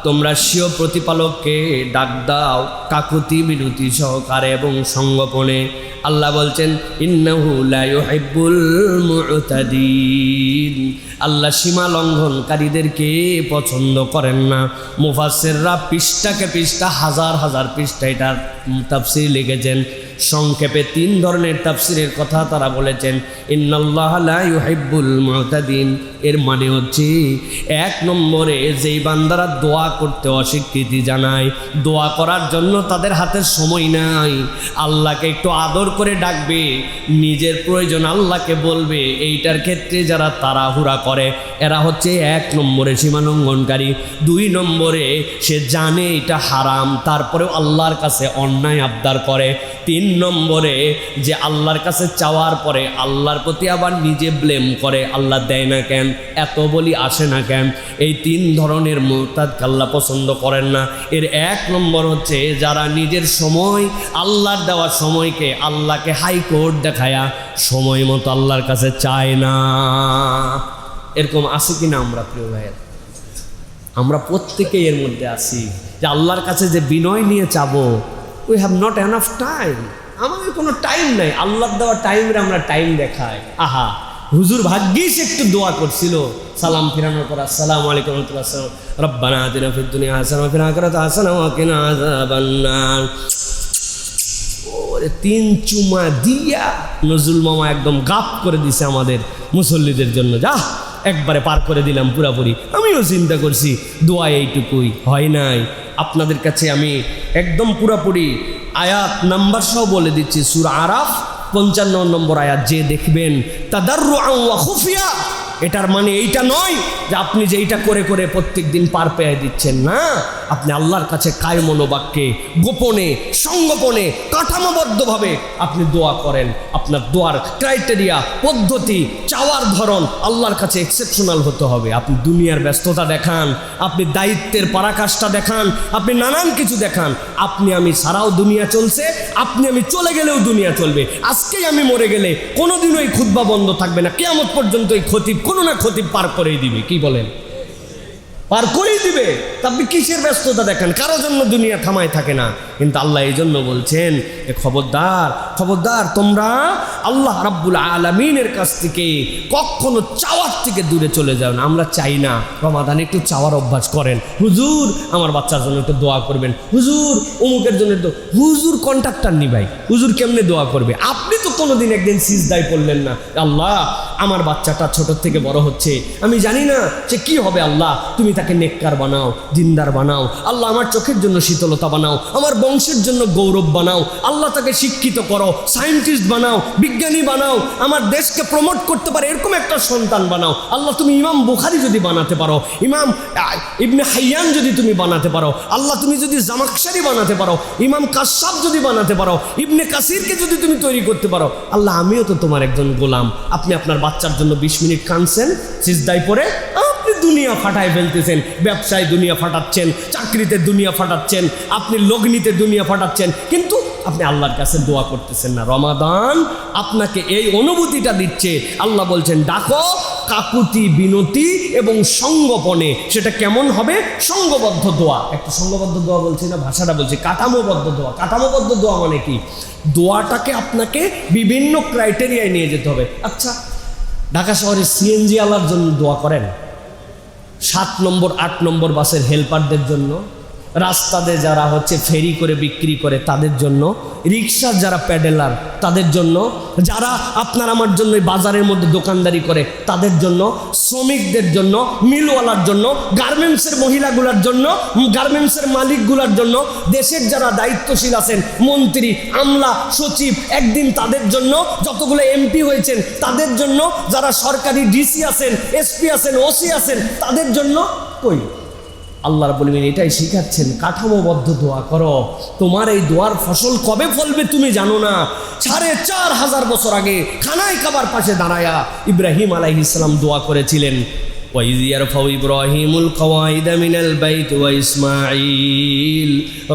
তোমরা স্বীয় প্রতিপালককে ডাক দাও কাকুতি মিনতি সহকারে এবং সঙ্গোপনে। আল্লাহ বলছেন ইন্নাহু লা ইউহিব্বুল মু'তাদিন। আল্লাহ সীমা লঙ্ঘনকারীদেরকে পছন্দ করেন না। মুফাসসিররা পৃষ্ঠাকে পৃষ্ঠা হাজার হাজার পৃষ্ঠা এটার তাফসীর লিখেছেন। সংক্ষেপে 3 ধরনের তাফসীরের কথা তারা বলেছেন। ইন্নাল্লাহা লা ইউহিব্বুল মু'তাদিন এর মানে হচ্ছে 1 নম্বরে যেই বান্দারা দোয়া করতে অস্বীকৃতি জানায়, দোয়া করার জন্য তাদের হাতে সময় নাই, আল্লাহকে একটু আদর করে ডাকবে, নিজের প্রয়োজন আল্লাহকে বলবে, এইটার ক্ষেত্রে যারা তাড়াহুড়া করে এরা হচ্ছে 1 নম্বরে সীমালঙ্ঘনকারী। 2 নম্বরে সে জানে এটা হারাম তারপরেও আল্লাহর কাছে অন্যায় আবদার করে। 3 নম্বরে যে আল্লাহর কাছে চাওয়ার পরে আল্লাহর প্রতি আবার নিজে ব্লেম করে, আল্লাহ দেয় না কেন, এত বলি আসে না কেন। এই 3 ধরনের মুরতাদকে আল্লাহ আল্লাহ পছন্দ করেন না। এর এক নম্বর হচ্ছে যারা নিজের সময়, আল্লাহর দেওয়া সময়কে আল্লাহকে হাইকোর্ট দেখায়া সময় মতো আল্লাহর কাছে চায় না। এরকম আছে কিনা আমরা প্রিয় ভাইয়ের? আমরা প্রত্যেকেই এর মধ্যে আছি যে আল্লাহর কাছে যে বিনয় নিয়ে চাবো, we have not enough time, আমাদের কোনো টাইম নাই। আল্লাহর দেওয়া টাইমে আমরা টাইম দেখাই। আহা, হুজুর ভাগ্যিস একটু দোয়া করছিল, সালাম ফিরানোর পর আসসালামু আলাইকুম ওয়া রাহমাতুল্লাহ, রব্বানা আতিনা ফিদ দুনিয়া হাসানাহ ওয়া ফিল আখিরাতি হাসানাহ ওয়া কিনা আযাবান্নার। ওরে 3 চুমা দিয়া নজরুল মামা একদম গাপ করে দিছে আমাদের মুসল্লিদের জন্য। যা একবারে পার করে দিলাম পুরাপুরি। আমিও চিন্তা করছি দোয়া এইটুকুই, হয় নাই। আপনাদের কাছে আমি একদম পুরাপুরি আয়াত নাম্বার সহ বলে দিচ্ছি। সূরা আরাফ 55 নম্বর আয়াত, যে দেখবেন তাদাররুআন ওয়া খুফিয়া, এটার মানে এইটা নয় যে আপনি যেইটা করে করে প্রত্যেক দিন পার পেয়ে দিচ্ছেন, না। আপনি আল্লাহর কাছে কায় মনোবাক্যে, গোপনে, সংগোপনে, কাঠামোবদ্ধভাবে আপনি দোয়া করেন। আপনার দোয়ার ক্রাইটেরিয়া, পদ্ধতি, চাওয়ার ধরন আল্লাহর কাছে এক্সেপশনাল হতে হবে। আপনি দুনিয়ার ব্যস্ততা দেখান, আপনি দায়িত্বের পরাকাষ্ঠা দেখান, আপনি নানান কিছু দেখান। আপনি আমি ছাড়াও দুনিয়া চলছে, আপনি আমি চলে গেলেও দুনিয়া চলবে। আজকেই আমি মরে গেলে কোনোদিনও এই খুতবা বন্ধ থাকবে না, কিয়ামত পর্যন্ত এই খতিব কোনো না খতিব পার করেই দিবে। কি বলেন? পার করেই দিবে। তা আপনি কিসের ব্যস্ততা দেখেন? কারোর জন্য দুনিয়া থামায় থাকে না। কিন্তু আল্লাহ এই জন্য বলছেন, এ খবরদার, খবরদার, তোমরা আল্লাহ রাব্বুল আলামিনের কাছ থেকে কখনো চাওয়ার থেকে দূরে চলে যাও না। আমরা চাই না রমাদানে একটু চাওয়ার অভ্যাস করেন। হুজুর আমার বাচ্চার জন্য একটু দোয়া করবেন, হুজুর অমুকের জন্য একটু। হুজুর কন্ট্রাক্টর নি ভাই, হুজুর কেমনে দোয়া করবে? আপনি তো কোনোদিন একদিন সিজদায় পড়লেন না, আল্লাহ আমার বাচ্চাটা ছোট থেকে বড় হচ্ছে, আমি জানি না যে কি হবে, আল্লাহ তুমি তাকে নেককার বানাও, দিনদার বানাও। আল্লাহ আমার চোখের জন্য শীতলতা বানাও, আমার বংশের জন্য গৌরব বানাও। আল্লাহ তাকে শিক্ষিত করো, সায়েন্টিস্ট বানাও, বিজ্ঞানী বানাও, আমার দেশকে প্রমোট করতে পারে এরকম একটা সন্তান বানাও। আল্লাহ তুমি ইমাম বুখারী যদি বানাতে পারো, ইমাম ইবনে হাইয়ান যদি তুমি বানাতে পারো, আল্লাহ তুমি যদি জামাকশারি বানাতে পারো, ইমাম কাশশাফ যদি বানাতে পারো, ইবনে কাসিরকে যদি তুমি তৈরি করতে পারো, আল্লাহ আমিও তো তোমার একজন গোলাম। আপনি আপনার বাচ্চার জন্য 20 মিনিট কাঁদছেন সিজদায় পড়ে, আপনি দুনিয়া ফাটায় ফেলতেছেন, ব্যবসায় দুনিয়া ফাটাচ্ছেন, চাকরিতে দুনিয়া ফাটাচ্ছেন, আপনি লগ্নিতে দুনিয়া ফাটাচ্ছেন, কিন্তু আপনি আল্লাহর কাছে দোয়া করতেছেন না। রমাদান আপনাকে এই অনুভূতিটা দিচ্ছে। আল্লাহ বলছেন ডাকো কাকুতি বিনতি এবং সঙ্গোপনে। সেটা কেমন হবে? সঙ্গবদ্ধ দোয়া। একটা সঙ্গবদ্ধ দোয়া বলছি না, ভাষাটা বলছি কাঠামোবদ্ধ দোয়া। কাঠামোবদ্ধ দোয়া মানে কি? দোয়াটাকে আপনাকে বিভিন্ন ক্রাইটেরিয়ায় নিয়ে যেতে হবে। আচ্ছা, ঢাকা শহরে সিএনজি আলার জন্য দোয়া করেন, 7 নম্বর 8 নম্বর বাসের হেল্পারদের জন্য, রাস্তাতে যারা হচ্ছে ফেরি করে বিক্রি করে তাদের জন্য, রিক্সার যারা প্যাডেলার তাদের জন্য, যারা আপনার আমার জন্য বাজারের মধ্যে দোকানদারি করে তাদের জন্য, শ্রমিকদের জন্য, মিলওয়ালার জন্য, গার্মেন্টসের মহিলাগুলোর জন্য, গার্মেন্টসের মালিকগুলোর জন্য, দেশের যারা দায়িত্বশীল আছেন, মন্ত্রী, আমলা, সচিব, একদিন তাদের জন্য, যতগুলো এমপি হয়েছেন তাদের জন্য, যারা সরকারি ডিসি আছেন, এসপি আছেন, ওসি আছেন তাদের জন্য। কই আল্লাহ রাব্বুল আলামিন এটাই শিখাচ্ছেন, কাঠামোবদ্ধ দোয়া করো। তোমার এই দোয়ার ফসল কবে ফলবে তুমি জানো না। 4500 বছর আগে খানায় কাবার পাশে দাঁড়ায়া ইব্রাহিম আলাইহিস সালাম দোয়া করেছিলেন, وَإِذْ يَرْفَعُ إِبْرَاهِيمُ الْقَوَاعِدَ مِنَ الْبَيْتِ وَإِسْمَاعِيلُ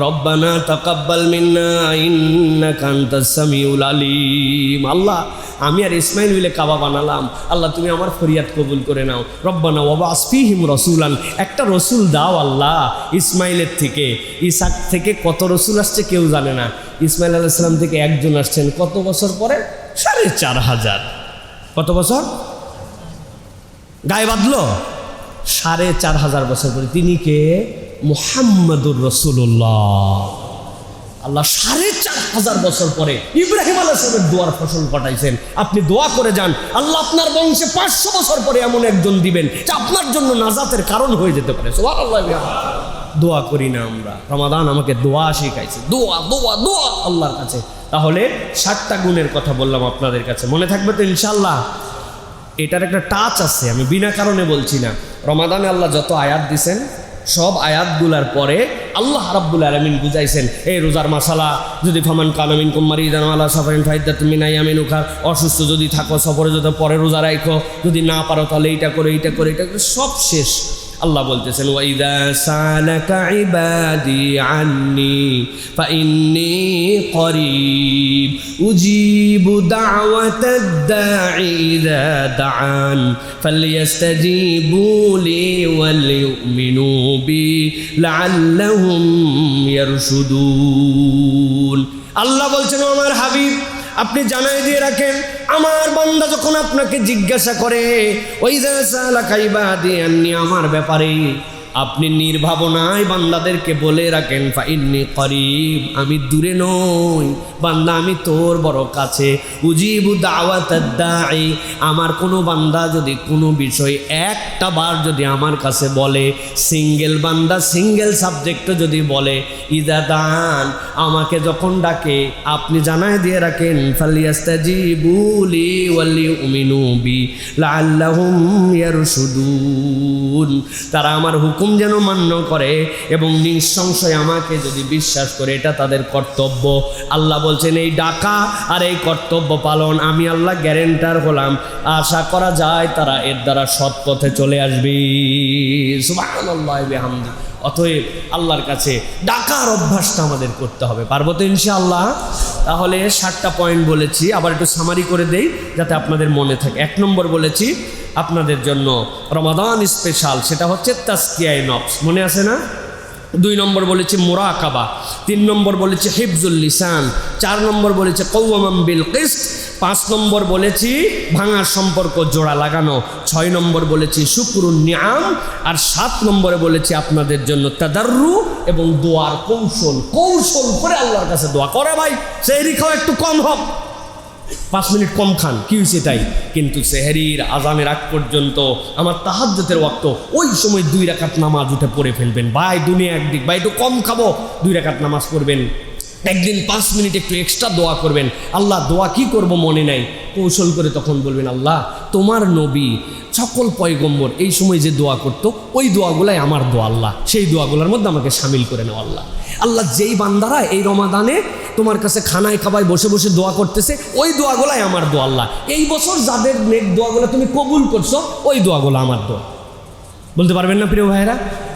رَبَّنَا تَقَبَّلْ مِنَّا إِنَّكَ أَنْتَ السَّمِيعُ الْعَلِيمُ। আল্লাহ আমি আর ইসমাইল মিলে কাবা বানালাম, আল্লাহ তুমি আমার ফরিয়াদ কবুল করে নাও। রব্বানা ওয়াবআস ফীহিম রাসূলান, একটা রসুল দাও আল্লাহ। ইসমাইলের থেকে, ইসাক থেকে কত রসুল আসছে কেউ জানে না। ইসমাইল আলাইহিস সালাম থেকে একজন আসছেন কত বছর পরে? 4500। কত বছর গায়ে বাঁধলো? 4500 বছর পরে। তিনি কে? মুহাম্মাদুর রাসূলুল্লাহ। আল্লাহ 4500 বছর পরে ইব্রাহিম আলাইহিস সালামের দোয়ার ফসল পাঠাইছেন। আপনি দোয়া করে যান, আল্লাহ আপনার বংশে 500 বছর পরে এমন একজন দিবেন যে আপনার জন্য নাজাতের কারণ হয়ে যেতে পারে। সুবহানাল্লাহ। দোয়া করি না আমরা? রমাদান আমাকে দোয়া শিখাইছে, দোয়া দোয়া দোয়া আল্লাহর কাছে। তাহলে 60টা গুণের কথা বললাম আপনাদের কাছে, মনে থাকবে তো ইনশাআল্লাহ? এটার একটা টাচ আছে, আমি বিনা কারণে বলছি না। রমাদানে আল্লাহ যত আয়াত দিছেন সব আয়াতগুলার পরে আল্লাহ রাব্বুল আলামিন বুঝাইছেন এই রোজার মাসালা। যদি ফামান কানা মিনকুম মারিদান আলা সাফারিন ফাইদ্দাতুম মিন আইয়ামিন উখার, অসুস্থ যদি থাকো সফরে যদি পরে রোজা রাখো, যদি না পারো তাহলে এইটা করে এইটা করে এইটা করে, সব শেষ। আল্লাহ বলতেছেন ওয়াইদা সালাকা ইবাদি আন্নি ফাইন্নী করিব উজিবু দাওয়াতাদ দাঈ ইযা দাআন ফালইস্তাজিবু লি ওয়াল ইউমিনু বি লাআল্লাহুম ইয়ারশুদুন। আল্লাহ বলছেন আমার হাবিব আপনি জানাই দিয়ে রাখেন আমার বান্দা যখন আপনাকে জিজ্ঞাসা করে ওয়াইযা সালাকা ইবাদি আন্নি আমার ব্যাপারে আপনি নির্ভাবনায় বান্দাদেরকে বলে রাখেন ফাইন্নী করিব আমি দূরে নই বান্দা আমি তোর বড় কাছে উজিবু দাওয়াতাদ দাঈ আমার কোনো বান্দা যদি কোনো বিষয় একটা বার যদি আমার কাছে বলে সিঙ্গেল বান্দা সিঙ্গেল সাবজেক্টও যদি বলে ইযা দান আমাকে যখন ডাকে আপনি জানায় দিয়ে রাখেন ফালিয়াস্তাজিবু লি ওয়াল ইউমিনু বি লাআল্লাহুম ইয়ারশুদুন তারা আমার হুকুম যেন মান্য করে এবং নিঃসংশয় আমাকে যদি বিশ্বাস করে এটা তাদের কর্তব্য। আল্লাহ বলছেন এই ডাকা আর এই কর্তব্য পালন আমি আল্লাহ গ্যারেন্টার হলাম আশা করা যায় তারা এর দ্বারা সৎ পথে চলে আসবে। সুবহানাল্লাহ বিহামদি। অতএব আল্লাহর কাছে ডাকার অভ্যাসটা আমাদের করতে হবে, পারবো তো ইনশাআল্লাহ? তাহলে 7টা পয়েন্ট বলেছি, আবার একটু সামারি করে দেই যাতে আপনাদের মনে থাকে। 1 নম্বর বলেছি আপনাদের জন্য রমাদান স্পেশাল, সেটা হচ্ছে তাজকিয়ায়ে নফস, মনে আছে না? 2 নম্বর বলেছি মুরাকাবা, 3 নম্বর বলেছি হিফজুল লিসান, 4 নম্বর বলেছি কওয়ামান বিল কিসত, 5 নম্বর বলেছি ভাঙা সম্পর্ক জোড়া লাগানো, 6 নম্বর বলেছি শুকরুন নিআম, আর 7 নম্বরে বলেছি আপনাদের জন্য তাদাররু এবং দোয়ার কৌশল করে আল্লাহর কাছে দোয়া করে। ভাই সেহরি খাও একটু কম হোক, 5 মিনিট কম খান, কি হয়েছে তাই, কিন্তু সেহরির আজানের আগ পর্যন্ত আমার তাহাজ্জুদের ওয়াক্ত ওই সময় 2 রাকাত নামাজ উঠে পড়ে ফেলবেন। ভাই দুনিয়া একদিক, ভাই একটু কম খাবো, 2 রাকাত নামাজ পড়বেন। একদিন 5 মিনিট একটু এক্সট্রা দোয়া করবেন। আল্লাহ দোয়া কি করব মনে নাই, কৌশল করে তখন বলবেন আল্লাহ তোমার নবী সকল পয়গম্বর এই সময় যে দোয়া করতো ওই দোয়াগুলাই আমার দোয়া, আল্লাহ সেই দোয়াগুলোর মধ্যে আমাকে শামিল করে নাও। আল্লাহ আল্লাহ যেই বান্দারা এই রমাদানে তোমার কাছে খানায় খাবায় বসে বসে দোয়া করতেছে ওই দোয়াগুলাই আমার দোয়া, আল্লাহ এই বছর যাদের নেক দোয়াগুলো তুমি কবুল করছো ওই দোয়াগুলো আমার দোয়া। বলতে পারবেন না প্রিয় ভাইয়েরা?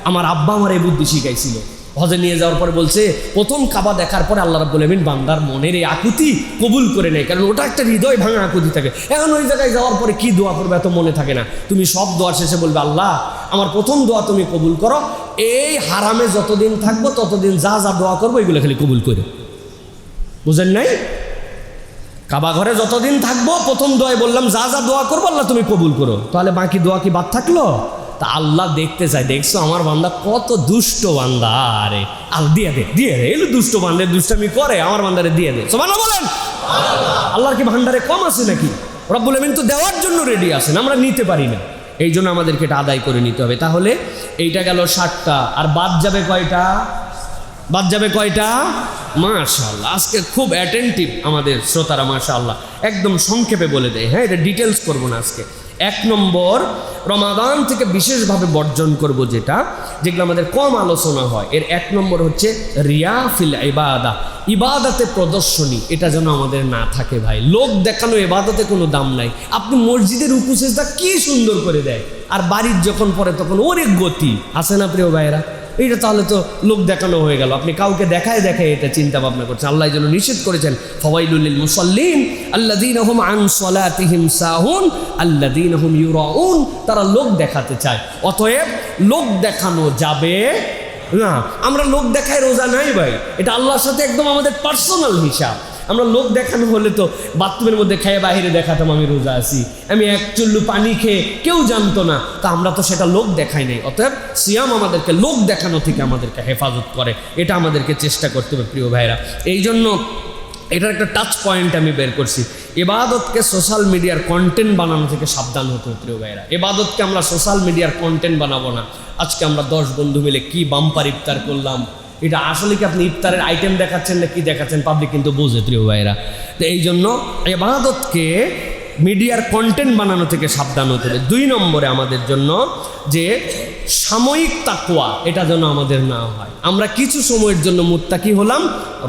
আমার আব্বা আমার এই বুদ্ধি শিখাইছিল। হজে নিয়ে যাওয়ার পরে বলছে প্রথম কাবা দেখার পরে আল্লাহ রাব্বুল আমিন বান্দার মনের এই আকুতি কবুল করে নেয়, কারণ ওটা একটা হৃদয় ভাঙা আকুতি থাকে। এখন ওই জায়গায় যাওয়ার পরে কি দোয়া করবে এত মনে থাকে না। তুমি সব দোয়া শেষে বলবে আল্লাহ আমার প্রথম দোয়া তুমি কবুল করো, এই হারামে যতদিন থাকবো ততদিন যা যা দোয়া করবো এগুলো খালি কবুল করে। বুঝেন নাই? কাবা ঘরে যতদিন থাকবো প্রথম দোয়ায় বললাম যা যা দোয়া করবো আল্লাহ তুমি কবুল করো, তাহলে বাকি দোয়া কি বাদ থাকলো? তা আল্লাহ দেখতে চায়, দেখছো আমার বান্দা কত দুষ্ট বান্দা, আরে আল দিয়ে দে এলো দুষ্ট বান্দার দুষ্টামি করে, আমার বান্দারে দিয়ে দে। সুবহানাল্লাহ বলেন। আল্লাহর কি ভান্ডারে কম আছে নাকি? রব্বুল আমিন তো দেওয়ার জন্য রেডি আছেন, আমরা নিতে পারি না, এই জন্য আমাদেরকে এটা আদায় করে নিতে হবে। তাহলে এইটা গেল 7টা, আর বাদ যাবে কয়টা? বাদ যাবে কয়টা? মাশাআল্লাহ আজকে খুব অ্যাটেন্টিভ আমাদের শ্রোতারা, মাশাআল্লাহ একদম সংক্ষেপে বলে দেয়। হ্যাঁ, এটা ডিটেলস করবো না আজকে। 1 নম্বর রমাদান থেকে বিশেষভাবে বর্জন করব যেগুলো আমাদের কম আলোচনা হয়, এর 1 নম্বর হচ্ছে রিয়া ফিল ইবাদা, ইবাদতে প্রদর্শনী, এটা যেন আমাদের না থাকে। ভাই লোক দেখানো ইবাদতে কোনো দাম নাই। আপনি মসজিদের রুকু সিজদা কি সুন্দর করে দেয়, আর বাড়ির যখন পড়ে তখন ওরে গতি আছে না প্রিয় ভাইয়েরা? এইটা তাহলে তো লোক দেখানো হয়ে গেল, আপনি কাউকে দেখায় এটা চিন্তা ভাবনা করছেন। আল্লাহ যেন নিষেধ করেছেন ফাওয়াইলুল লিল মুসাল্লিন আল্লাযীনা হুম আন সালাতিহিম সাহুন আল্লাযীনা হুম ইউরাউন, তারা লোক দেখাতে চায়। অতএব লোক দেখানো যাবে না। আমরা লোক দেখায় রোজা নাই ভাই, এটা আল্লাহর সাথে একদম আমাদের পার্সোনাল হিসাব। আমরা লোক দেখানো হলে তো বাথরুমের মধ্যে খেয়ে বাহিরে দেখাতাম আমি রোজা আছি, আমি 1 চুল্লু পানি খেয়ে কেউ জানতো না, তা আমরা তো সেটা লোক দেখাই নাই। অতএব সিয়াম আমাদেরকে লোক দেখানো থেকে আমাদেরকে হেফাজত করে, এটা আমাদেরকে চেষ্টা করতে হবে প্রিয় ভাইরা। এই জন্য এটার একটা টাচ পয়েন্ট আমি বের করছি, ইবাদতকে সোশ্যাল মিডিয়ার কন্টেন্ট বানানো থেকে সাবধান হতে হবে প্রিয় ভাইরা। ইবাদতকে আমরা সোশ্যাল মিডিয়ার কন্টেন্ট বানাবো না। আজকে আমরা 10 বন্ধু মিলে কি বাম্পার ইফতার করলাম, এটা আসলে কি আপনি ইফতারের আইটেম দেখাচ্ছেন না কি দেখাচ্ছেন, পাবলিক কিন্তু বোঝে প্রিয় ভাইরা। তো এই জন্য ইবাদতকে মিডিয়ার কন্টেন্ট বানানো থেকে সাবধান হতে হবে। 2 নম্বরে আমাদের জন্য যে সাময়িক তাকওয়া, এটা যেন আমাদের না হয়। আমরা কিছু সময়ের জন্য মুত্তাকি হলাম,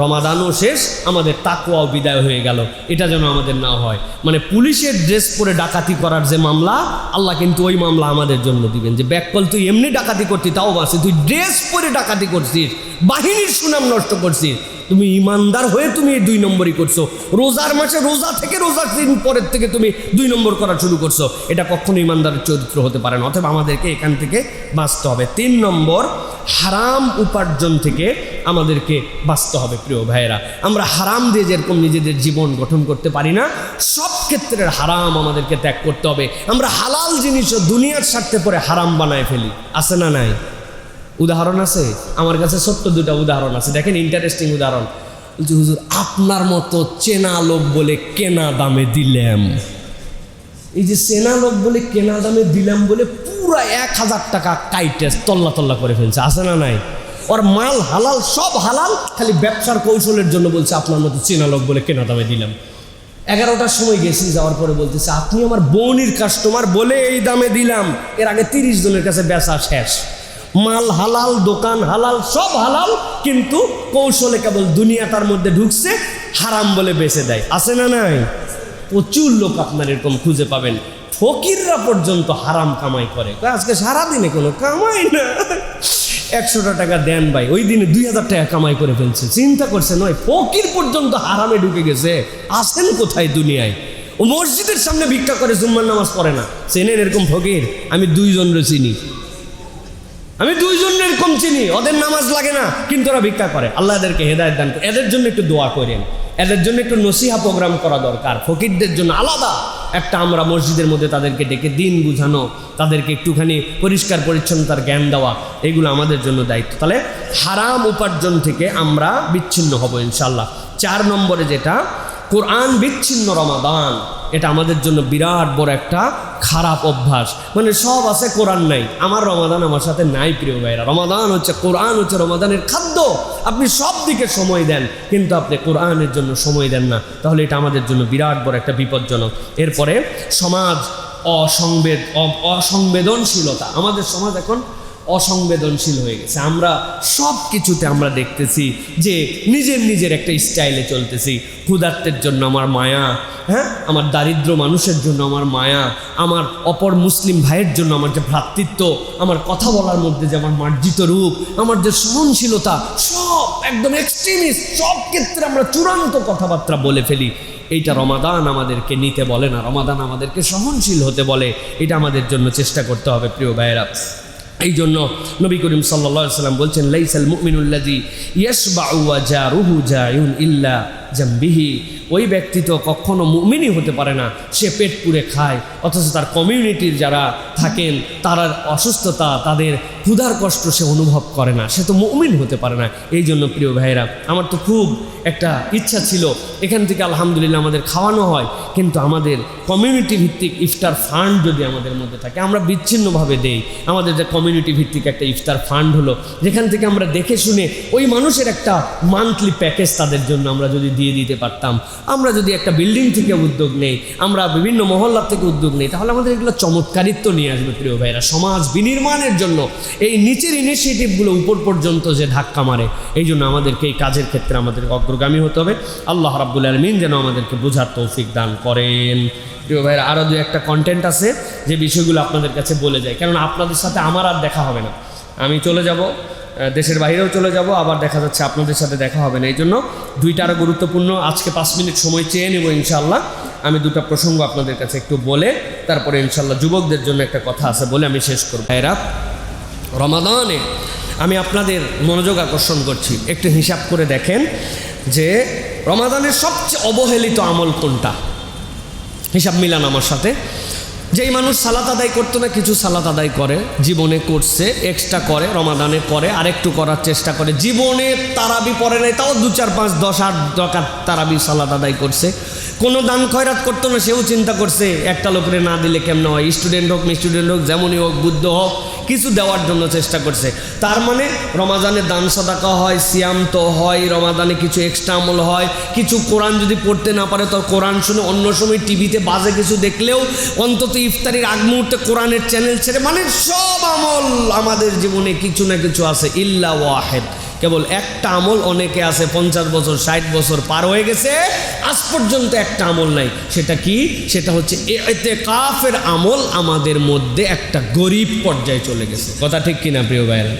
রমাদানও শেষ, আমাদের তাকওয়াও বিদায় হয়ে গেল, এটা যেন আমাদের না হয়। মানে পুলিশের ড্রেস পরে ডাকাতি করার যে মামলা, আল্লাহ কিন্তু ওই মামলা আমাদের জন্য দিবেন। যে ব্যাককল তুই এমনি ডাকাতি করতি তাও বাঁচে, তুই ড্রেস পরে ডাকাতি করছিস, বাহিনীর সুনাম নষ্ট করছিস, তুমি ইমানদার হয়ে তুমি এই 2 নম্বরই করছো। রোজার মাসে রোজা থেকে রোজার দিন পরের থেকে তুমি 2 নম্বর করা শুরু করছো, এটা কখনো ইমানদারের চরিত্র হতে পারে না। অতএব আমাদেরকে এখান থেকে বাঁচতে হবে। 3 নম্বর, হারাম উপার্জন থেকে আমাদেরকে বাঁচতে হবে। প্রিয় ভাইয়েরা, আমরা হারাম দিয়ে যেরকম নিজেদের জীবন গঠন করতে পারি না, সব ক্ষেত্রের হারাম আমাদেরকে ত্যাগ করতে হবে। আমরা হালাল জিনিসও দুনিয়ার স্বার্থে পরে হারাম বানায় ফেলি, আছে না নাই? উদাহরণ আছে আমার কাছে, ছোট্ট 2টা উদাহরণ আছে। দেখেন, ইন্টারেস্টিং উদাহরণ। বলছি, হুজুর আপনার মতো চেনা লোক বলে কেনা দামে দিলাম। এই যে চেনা লোক বলে কেনা দামে দিলাম বলে পুরা 1000 টাকা কাইটে তল্লা তল্লা করে ফেলছে, আছে না নাই? ওর মাল হালাল, সব হালাল, খালি ব্যবসার কৌশলের জন্য বলছে আপনার মতো চেনা লোক বলে কেনা দামে দিলাম। 11টার সময় গেছি, যাওয়ার পরে বলতেছে আপনি আমার বোনের কাস্টমার বলে এই দামে দিলাম। এর আগে 30 জনের কাছে বেচা শেষ। মাল হালাল, দোকান হালাল, সব হালাল, কিন্তু কৌশলে কেবল দুনিয়াটার মধ্যে ঢুকছে, হারাম বলে বেচে দেয়, আছে না নাই? প্রচুর লোক আপনার এরকম খুঁজে পাবেন। ফকিররা পর্যন্ত হারাম কামাই করে। আজকে সারাদিনে কোনো কামাই না, 100টা টাকা দেন ভাই, ওই দিনে 2000 টাকা কামাই করে ফেলছে। চিন্তা করছে নয়, ফকির পর্যন্ত হারামে ঢুকে গেছে। আসেন কোথায় দুনিয়ায়? ও মসজিদের সামনে ভিক্ষা করে, জুম্মার নামাজ পড়ে না। চেনেন এরকম ফকির? আমি 2 জনরে চিনি, আমি 2 জন এরকম চিনি, ওদের নামাজ লাগে না কিন্তু ওরা ভিক্ষা করে। আল্লাহ এদেরকে হেদায়েত দান করে। এদের জন্য একটু দোয়া করেন, এদের জন্য একটু নসিহা প্রোগ্রাম করা দরকার। ফকিরদের জন্য আলাদা একটা আমরা মসজিদের মধ্যে তাদেরকে ডেকে দিন বুঝানো, তাদেরকে একটুখানি পরিষ্কার পরিচ্ছন্নতার জ্ঞান দেওয়া, এগুলো আমাদের জন্য দায়িত্ব। তাহলে হারাম উপার্জন থেকে আমরা বিচ্ছিন্ন হব ইনশাল্লাহ। 4 নম্বরে যেটা, কোরআন বিচ্ছিন্ন রমাদান, এটা আমাদের জন্য বিরাট বড় একটা খারাপ অভ্যাস। মানে সব আছে, কোরআন নাই। আমার রমাদান আমার সাথে নাই। প্রিয় ভাইরা, রমাদান হচ্ছে, কোরআন হচ্ছে রমাদানের খাদ্য। আপনি সব দিকে সময় দেন কিন্তু আপনি কোরআনের জন্য সময় দেন না, তাহলে এটা আমাদের জন্য বিরাট বড় একটা বিপজ্জনক। এরপরে সমাজ অসংবেদনশীলতা। আমাদের সমাজ এখন অসংবেদনশীল হয়ে গেছে। আমরা সব কিছুতে আমরা দেখতেছি যে নিজের একটা স্টাইলে চলতেছি। ক্ষুধার্তের জন্য আমার মায়া, হ্যাঁ, আমার দারিদ্র মানুষের জন্য আমার মায়া, আমার অপর মুসলিম ভাইয়ের জন্য আমার যে ভ্রাতৃত্ব, আমার কথা বলার মধ্যে যে আমার মার্জিত রূপ, আমার যে সহনশীলতা, সব একদম এক্সট্রিমিস্ট। সব ক্ষেত্রে আমরা চূড়ান্ত কথাবার্তা বলে ফেলি। এইটা রমাদান আমাদেরকে নিতে বলে না, রমাদান আমাদেরকে সহনশীল হতে বলে। এটা আমাদের জন্য চেষ্টা করতে হবে প্রিয় ভাইয়েরা। এই জন্য নবী করিম সাল্লাল্লাহু আলাইহি ওয়াসাল্লাম বলছেন, লাইসাল মুমিনুল্লাযী ইয়াশবাউ ওয়া জারুহু জায়ুন ইল্লা জামবিহি। ওই ব্যক্তি তো কখনো মুমিনই হতে পারে না, সে পেট পুরে খায়, অথচ তার কমিউনিটির যারা থাকেন তার অসুস্থতা, তাদের ক্ষুধার কষ্ট সে অনুভব করে না, সে তো মুমিন হতে পারে না। এই জন্য প্রিয় ভাইয়েরা, আমার তো খুব একটা ইচ্ছা ছিল, এখান থেকে আলহামদুলিল্লাহ আমাদের খাওয়ানো হয়, কিন্তু আমাদের কমিউনিটি ভিত্তিক ইফতার ফান্ড যদি আমাদের মধ্যে থাকে, আমরা বিচ্ছিন্নভাবে দেই। আমাদের যে কমিউনিটি ভিত্তিক একটা ইফতার ফান্ড হলো, যেখান থেকে আমরা দেখে শুনে ওই মানুষের একটা মান্থলি প্যাকেজ তাদের জন্য আমরা যদি দিয়ে দিতে পারতাম, আমরা যদি একটা বিল্ডিং থেকে উদ্যোগ নেই, আমরা বিভিন্ন মহল্লা থেকে উদ্যোগ নেই, তাহলে আমাদের এগুলো চমৎকারিত্ব নিয়ে আসবে প্রিয় ভাইরা। সমাজ বিনির্মাণের জন্য এই নিচের ইনিশিয়েটিভগুলো উপর পর্যন্ত যে ধাক্কা মারে, এই জন্য আমাদেরকে এই কাজের ক্ষেত্রে আমাদের অগ্রগামী হতে হবে। আল্লাহ রাব্বুল আলামিন যেন আমাদেরকে বোঝার তৌফিক দান করেন। প্রিয় ভাইরা, আরও 2-1টা কন্টেন্ট আছে যে বিষয়গুলো আপনাদের কাছে বলে যায়, কারণ আপনাদের সাথে আমার আর দেখা হবে না, আমি চলে যাব, দেশের বাইরেও চলে যাব, আবার দেখা যাচ্ছে আপনাদের সাথে দেখা হবে না। এই জন্য 2টা আরও গুরুত্বপূর্ণ, আজকে 5 মিনিট সময় চেয়ে নেব ইনশাআল্লাহ। আমি 2টা প্রসঙ্গ আপনাদের কাছে একটু বলে তারপরে ইনশাআল্লাহ যুবকদের জন্য একটা কথা আছে বলে আমি শেষ করব। ভাইরা, রমাদানে আমি আপনাদের মনোযোগ আকর্ষণ করছি, একটু হিসাব করে দেখেন যে রমাদানের সবচেয়ে অবহেলিত আমল কোনটা। হিসাব মিলান আমার সাথে। যেই মানুষ সালাত আদায় করতো না, কিছু সালাত আদায় করে, জীবনে করছে, এক্সট্রা করে, রমাদানে করে, আরেকটু করার চেষ্টা করে, জীবনে তারাবি পড়ে নাই, তাও 2, 4, 5, 10, 8 রাকাত তারাবি সালাত আদায় করছে। কোনো দান খয়রাত করতো না, সেও চিন্তা করছে একটা লোকের না দিলে কেমন হয়, স্টুডেন্ট হোক, যেমনই হোক, বুদ্ধ হোক, কিছু দেওয়ার জন্য চেষ্টা করছে। তার মানে রমাদানে দান সাদাকা হয়, সিয়াম তো হয়, রমাদানে কিছু এক্সট্রা আমল হয়, কিছু কোরআন যদি পড়তে না পারে তো কোরআন শুনে, অন্য সময় টিভিতে বাজে কিছু দেখলেও অন্তত ইফতারির আগ মুহূর্তে কোরআনের চ্যানেল ছেড়ে, মানে সব আমল আমাদের জীবনে কিছু না কিছু আছে। ইল্লা ওয়াহেদ, কেবল একটা আমল অনেকে আছে 50 বছর 60 বছর পার হয়ে গেছে, আজ পর্যন্ত একটা আমল নাই। সেটা কি? সেটা হচ্ছে ইতিকাফের আমল আমাদের মধ্যে একটা গরিব পর্যায়ে চলে গেছে। কথা ঠিক কিনা প্রিয় ভাইয়েরা?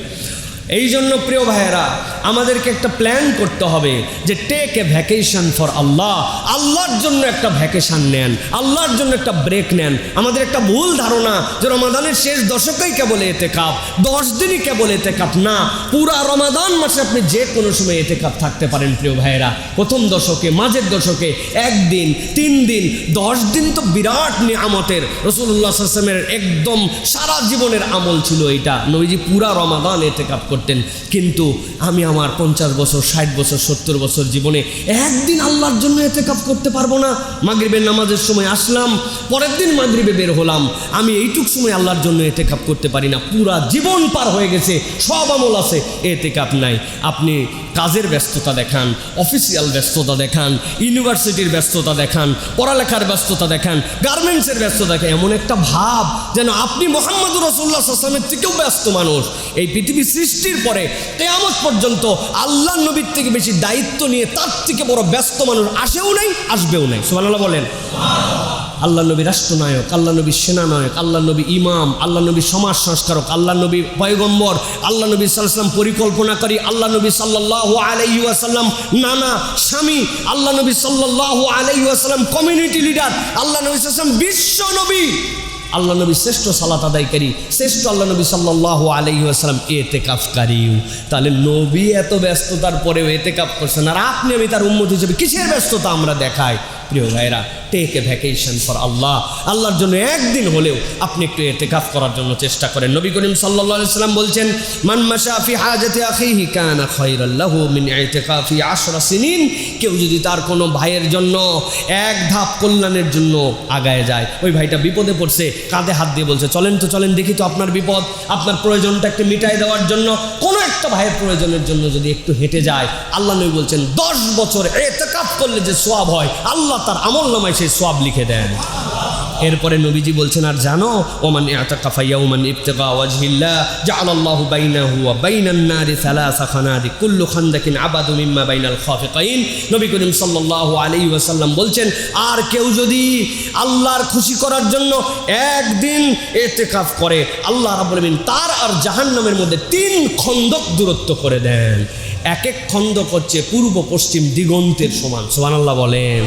এই জন্য প্রিয় ভাইয়েরা আমাদেরকে একটা প্ল্যান করতে হবে যে টেক এ ভ্যাকেশন ফর আল্লাহ। আল্লাহর জন্য একটা ভ্যাকেশন নেন, আল্লাহর জন্য একটা ব্রেক নেন। আমাদের একটা ভুল ধারণা যে রমাদানের শেষ দশকেই কেবল এতেকাফ, 10 দিনই কেবল এতেকাফ। না, পুরা রমাদান মাসে আপনি যে কোনো সময় এতেকাফ থাকতে পারেন প্রিয় ভাইয়েরা। প্রথম দশকে, মাঝের দশকে 1 দিন, 3 দিন, 10 দিন তো বিরাট নিয়ামতের। রাসূলুল্লাহ সাল্লাল্লাহু আলাইহি ওয়াসাল্লামের একদম সারা জীবনের আমল ছিল এটা। নবীজি পুরা রমাদান এতেকাফ করতেন। কিন্তু আমি আমার 50 বছর 60 বছর 70 বছর জীবনে একদিন আল্লাহর জন্য এতেকাফ করতে পারবো না। মাগরিবের নামাজের সময় আসলাম, পরের দিন মাগরিবে বের হলাম, আমি এইটুক সময় আল্লাহর জন্য এতেকাফ করতে পারি না। পুরা জীবন পার হয়ে গেছে, সব আমল আছে, এতেকাফ নাই। আপনি কাজের ব্যস্ততা দেখান, অফিসিয়াল ব্যস্ততা দেখান, ইউনিভার্সিটির ব্যস্ততা দেখান, পড়ালেখার ব্যস্ততা দেখান, গার্মেন্টসের ব্যস্ততা দেখান, এমন একটা ভাব যেন আপনি মুহাম্মদুর রাসূলুল্লাহ সাল্লাল্লাহু আলাইহি ওয়াসাল্লামের থেকেও ব্যস্ত মানুষ। এই পৃথিবী সৃষ্টির পরে কিয়ামত পর্যন্ত আল্লাহর নবীর থেকে বেশি দায়িত্ব নিয়ে তার থেকে বড় ব্যস্ত মানুষ আসেও নাই, আসবেও নাই। সুবহানাল্লাহ বলেন। আল্লাহ নবী রাষ্ট্রনায়ক, আল্লাহ নবী সেনানায়ক, আল্লাহ নবী ইমাম, আল্লাহ নবী সমাজ সংস্কারক, আল্লাহ নবী পয়গম্বর, আল্লাহ নবী সাল্লাল্লাহু আলাইহি ওয়াসাল্লাম পরিকল্পনাকারী, আল্লাহ নবী সাল্লাল্লাহু আলাইহি ওয়াসাল্লাম নানা স্বামী, আল্লাহ নবী সাল্লাল্লাহু আলাইহি ওয়াসাল্লাম কমিউনিটি লিডার, আল্লাহ নবী সাল্লাল্লাহু আলাইহি ওয়াসাল্লাম বিশ্ব নবী, আল্লাহ নবী শ্রেষ্ঠ সালাত আদায়কারী, শ্রেষ্ঠ আল্লাহ নবী সাল্লাল্লাহু আলাইহি ওয়াসাল্লাম এতেকাফকারীও। তাহলে নবী এত ব্যস্ততার পরেও এতেকাফ করছেন, আর আপনি আমি তার উম্মত হিসেবে কিসের ব্যস্ততা আমরা দেখাই? প্রিয় ভাইরা, টেক এ ভ্যাকেশন ফর আল্লাহ। আল্লাহর জন্য একদিন হলেও আপনি একটু এতেকাফ করার জন্য চেষ্টা করেন। নবী করিম সাল্লাল্লাহু আলাইহি ওয়াসাল্লাম বলছেন, মান মাশা ফি হাজাতি আখিহি কানা খায়রাল লাহু মিন ইতিকাফি 10 সিনিন। কেউ যদি তার কোনো ভাইয়ের জন্য এক ধাপ কল্যাণের জন্য আগায় যায়, ওই ভাইটা বিপদে পড়ছে, কাঁধে হাত দিয়ে বলছে, চলেন তো চলেন, দেখি তো আপনার বিপদ, আপনার প্রয়োজনটা একটু মিটাই দেওয়ার জন্য, কোনো একটা ভাইয়ের প্রয়োজনের জন্য যদি একটু হেঁটে যায়, আল্লাহ নবী বলছেন 10 বছর এতেকাফ করলে যে সওয়াব হয়, আল্লাহ তার আমল নামায় সেই সওয়াব লিখে দেন। এরপরে নবীজি বলছেন, আর জানো, ওমান ইতাকাফা ইয়াওমান ইবতিগা ওয়াজহিল্লাহ জাআলাল্লাহু বাইনাহু ওয়া বাইনান নারি সালাসা খানাদিক কুল্লু খান্দাকিন আবাদু মিম্মা বাইনাল খাফিকাইন। নবী করিম সাল্লাল্লাহু আলাইহি ওয়াসাল্লাম বলছেন, আর কেউ যদি আল্লাহর খুশি করার জন্য একদিন ইতিকাফ করে, আল্লাহ রাব্বুল আলামিন তার আর জাহান্নামের মধ্যে 3 খন্দক দূরত্ব করে দেন। এক এক খন্দক হচ্ছে পূর্ব পশ্চিম দিগন্তের সমান। সুবহানাল্লাহ বলেন।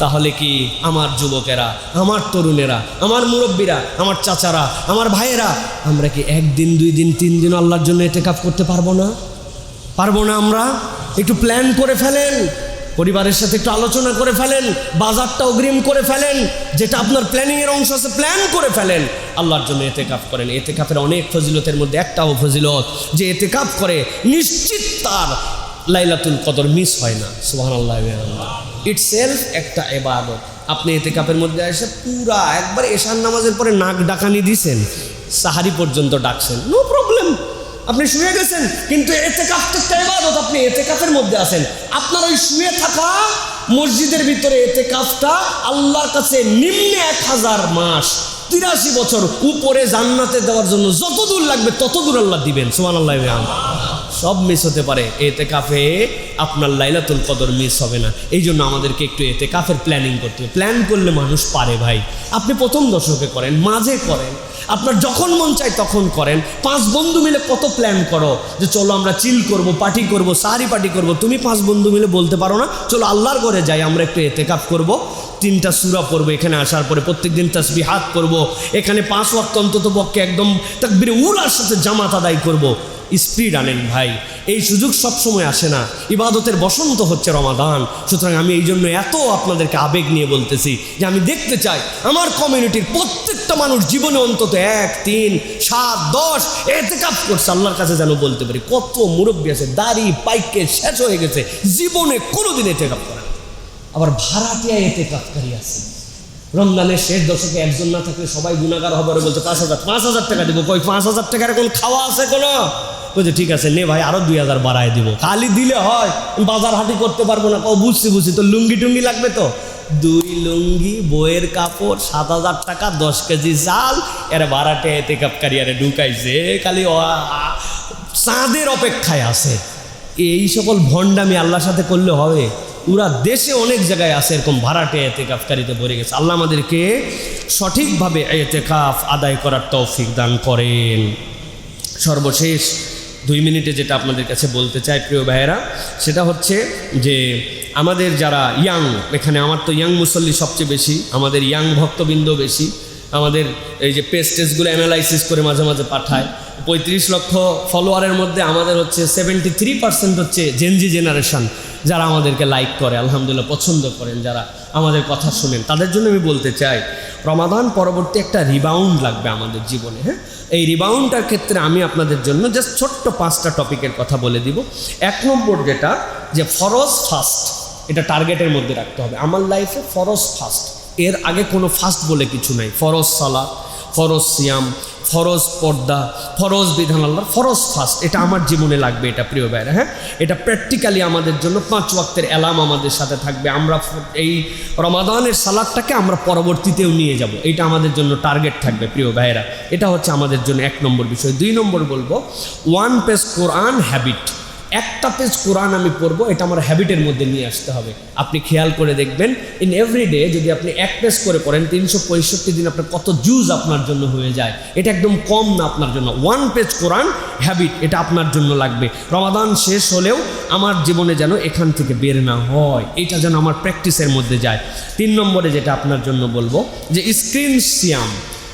তাহলে কি আমার যুবকেরা, আমার তরুণেরা, আমার মুরব্বীরা, আমার চাচারা, আমার ভাইয়েরা, আমরা কি 1 দিন 2 দিন 3 দিন আল্লাহর জন্য ইতিকাফ করতে পারবো না? পারবো না? আমরা একটু প্ল্যান করে ফেলেন, পরিবারের সাথে একটু আলোচনা করে ফেলেন, বাজারটা অগ্রিম করে ফেলেন, যেটা আপনার প্ল্যানিংয়ের অংশ আছে প্ল্যান করে ফেলেন, আল্লাহর জন্য ইতিকাফ করেন। ইতিকাফের অনেক ফজিলতের মধ্যে একটাও ফজিলত, যে ইতিকাফ করে নিশ্চিত তার লাইলাতুল কদর মিস হয় না। সুবহানাল্লাহ। ইটসেলফ একটা ইবাদত। আপনি ইতিকাফের মধ্যে এসে পুরা একবার এশার নামাজের পরে নাক ডাকানি দিছেন, সাহারি পর্যন্ত ডাকছেন, নো প্রবলেম, আপনি শুয়ে গেছেন, কিন্তু ইতিকাফটা একটা ইবাদত, আপনি ইতিকাফের মধ্যে আছেন। আপনার ওই শুয়ে থাকা মসজিদের ভিতরে ইতিকাফটা আল্লাহর কাছে নিম্নে 1000 মাস, 83 বছর, উপরে জান্নাতে দেওয়ার জন্য যত দূর লাগবে তত দূর আল্লাহ দিবেন। সুবহানাল্লাহ। সব মিস হতে পারে, ইতিকাফে আপনার লাইলাতুল কদর মিস হবে না। এই জন্য আমাদেরকে একটু ইতিকাফের প্ল্যানিং করতে হবে। প্ল্যান করলে মানুষ পারে ভাই। আপনি প্রথম দশকে করেন, মাঝে করেন, আপনার যখন মন চায় তখন করেন। 5 বন্ধু মিলে কত প্ল্যান করো যে চলো আমরা চিল করব, পার্টি করব, সাহারি পার্টি করব। তুমি 5 বন্ধু মিলে বলতে পারো না চলো আল্লাহর ঘরে যাই, আমরা একটু ইতিকাফ করব, 3টা সূরা পড়বো, এখানে আসার পরে প্রত্যেকদিন তাসবিহাত করব, এখানে 5 ওয়াক্ত অন্তত পক্ষে একদম তাকবীরে উলার সাথে জামাত আদায় করব। স্পিড আনেন ভাই, এই সুযোগ সবসময় আসে না। ইবাদতের বসন্ত হচ্ছে রমাদান। সুতরাং আমি এই জন্য এত আপনাদেরকে আবেগ নিয়ে বলতেছি যে আমি দেখতে চাই আমার কমিউনিটির প্রত্যেকটা মানুষ জীবনে অন্তত 1, 3, 7, 10 ইতিকাফ করছে। আল্লাহর কাছে যেন বলতে পারি, কত মুরব্বী আছে দাড়ি পাইকে শেষ হয়ে গেছে, জীবনে কোনোদিন ইতিকাফ করে, আবার ভাড়াটিয়া ইতিকাফকারী আছে, রমজানের শেষ দশকে একজন না থাকলে সবাই গুনাহগার হবে, বলছে 5,000 টাকা দিব। কই 5,000 টাকার এখন খাওয়া আছে কোনো? বলছে ঠিক আছে নে ভাই, আরো 2,000 বাড়ায় দিব। খালি দিলে হয়, বাজার হাটি করতে পারবো না। বুঝছি তো লুঙ্গি টুঙ্গি লাগবে তো, 2 লুঙ্গি, বইয়ের কাপড়, 7,000 টাকা, 10 কেজি চাল, এরা ভাড়াটে এতেকাফকারী আরে ঢুকাইছে, খালি চাঁদের অপেক্ষায় আছে। এই সকল ভণ্ডামি আল্লাহর সাথে করলে হবে? পুরা দেশে অনেক জায়গায় আছে এরকম ভাড়াটে এতেকাফকারীতে ভরে গেছে। আল্লাহ আমাদেরকে সঠিকভাবে এতেকাফ আদায় করার তৌফিক দান করেন। সর্বশেষ 2 মিনিটে যেটা আপনাদের কাছে বলতে চাই প্রিয় ভাইয়েরা, সেটা হচ্ছে যে আমাদের যারা ইয়াং, এখানে আমার তো ইয়াং মুসল্লি সবচেয়ে বেশি, আমাদের ইয়াং ভক্তবৃন্দ বেশি। আমাদের এই যে পেজগুলো অ্যানালাইসিস করে মাঝে মাঝে পাঠায়, 35 লক্ষ ফলোয়ারের মধ্যে আমাদের হচ্ছে 73% হচ্ছে জেনজি জেনারেশন, যারা আমাদেরকে লাইক করে, আলহামদুলিল্লাহ পছন্দ করেন, যারা আমাদের কথা শুনেন। তাদের জন্য আমি বলতে চাই, রমাদান পরবর্তী একটা রিবাউন্ড লাগবে আমাদের জীবনে। হ্যাঁ, এই রিবাউন্ডটার ক্ষেত্রে আমি আপনাদের জন্য জাস্ট ছোট্ট 5টা টপিকের কথা বলে দিব। 1 নম্বর যেটা, যে ফরজ ফাস্ট, এটা টার্গেটের মধ্যে রাখতে হবে। আমার লাইফে ফরজ ফাস্ট, এর আগে কোনো ফাস্ট বলে কিছু নাই। ফরজ সালাত, ফরজ সিয়াম, ফরজ পর্দা, ফরজ বিধান আল্লাহর, ফরজ ফাস্ট, এটা আমার জীবনে লাগবে। এটা প্রিয় ভাইরা, হ্যাঁ, এটা প্র্যাকটিক্যালি আমাদের জন্য 5 ওয়াক্তের অ্যালার্ম আমাদের সাথে থাকবে। আমরা এই রমাদানের সালাদটাকে আমরা পরবর্তীতেও নিয়ে যাব, এটা আমাদের জন্য টার্গেট থাকবে প্রিয় ভাইরা। এটা হচ্ছে আমাদের জন্য 1 নম্বর বিষয়। 2 নম্বর বলবো 1 পেজ কোরআন হ্যাবিট। 1টা পেজ কোরআন আমি পড়বো, এটা আমার হ্যাবিটের মধ্যে নিয়ে আসতে হবে। আপনি খেয়াল করে দেখবেন, ইন এভরিডে যদি আপনি 1 পেজ করে পড়েন, 365 দিন আপনার কত জুজ আপনার জন্য হয়ে যায়। এটা একদম কম না আপনার জন্য। 1 পেজ কোরআন হ্যাবিট, এটা আপনার জন্য লাগবে। রমাদান শেষ হলেও আমার জীবনে যেন এখান থেকে বের না হয়, এটা যেন আমার প্র্যাকটিসের মধ্যে যায়। 3 নম্বরে যেটা আপনার জন্য বলবো, যে স্ক্রিন সিয়াম।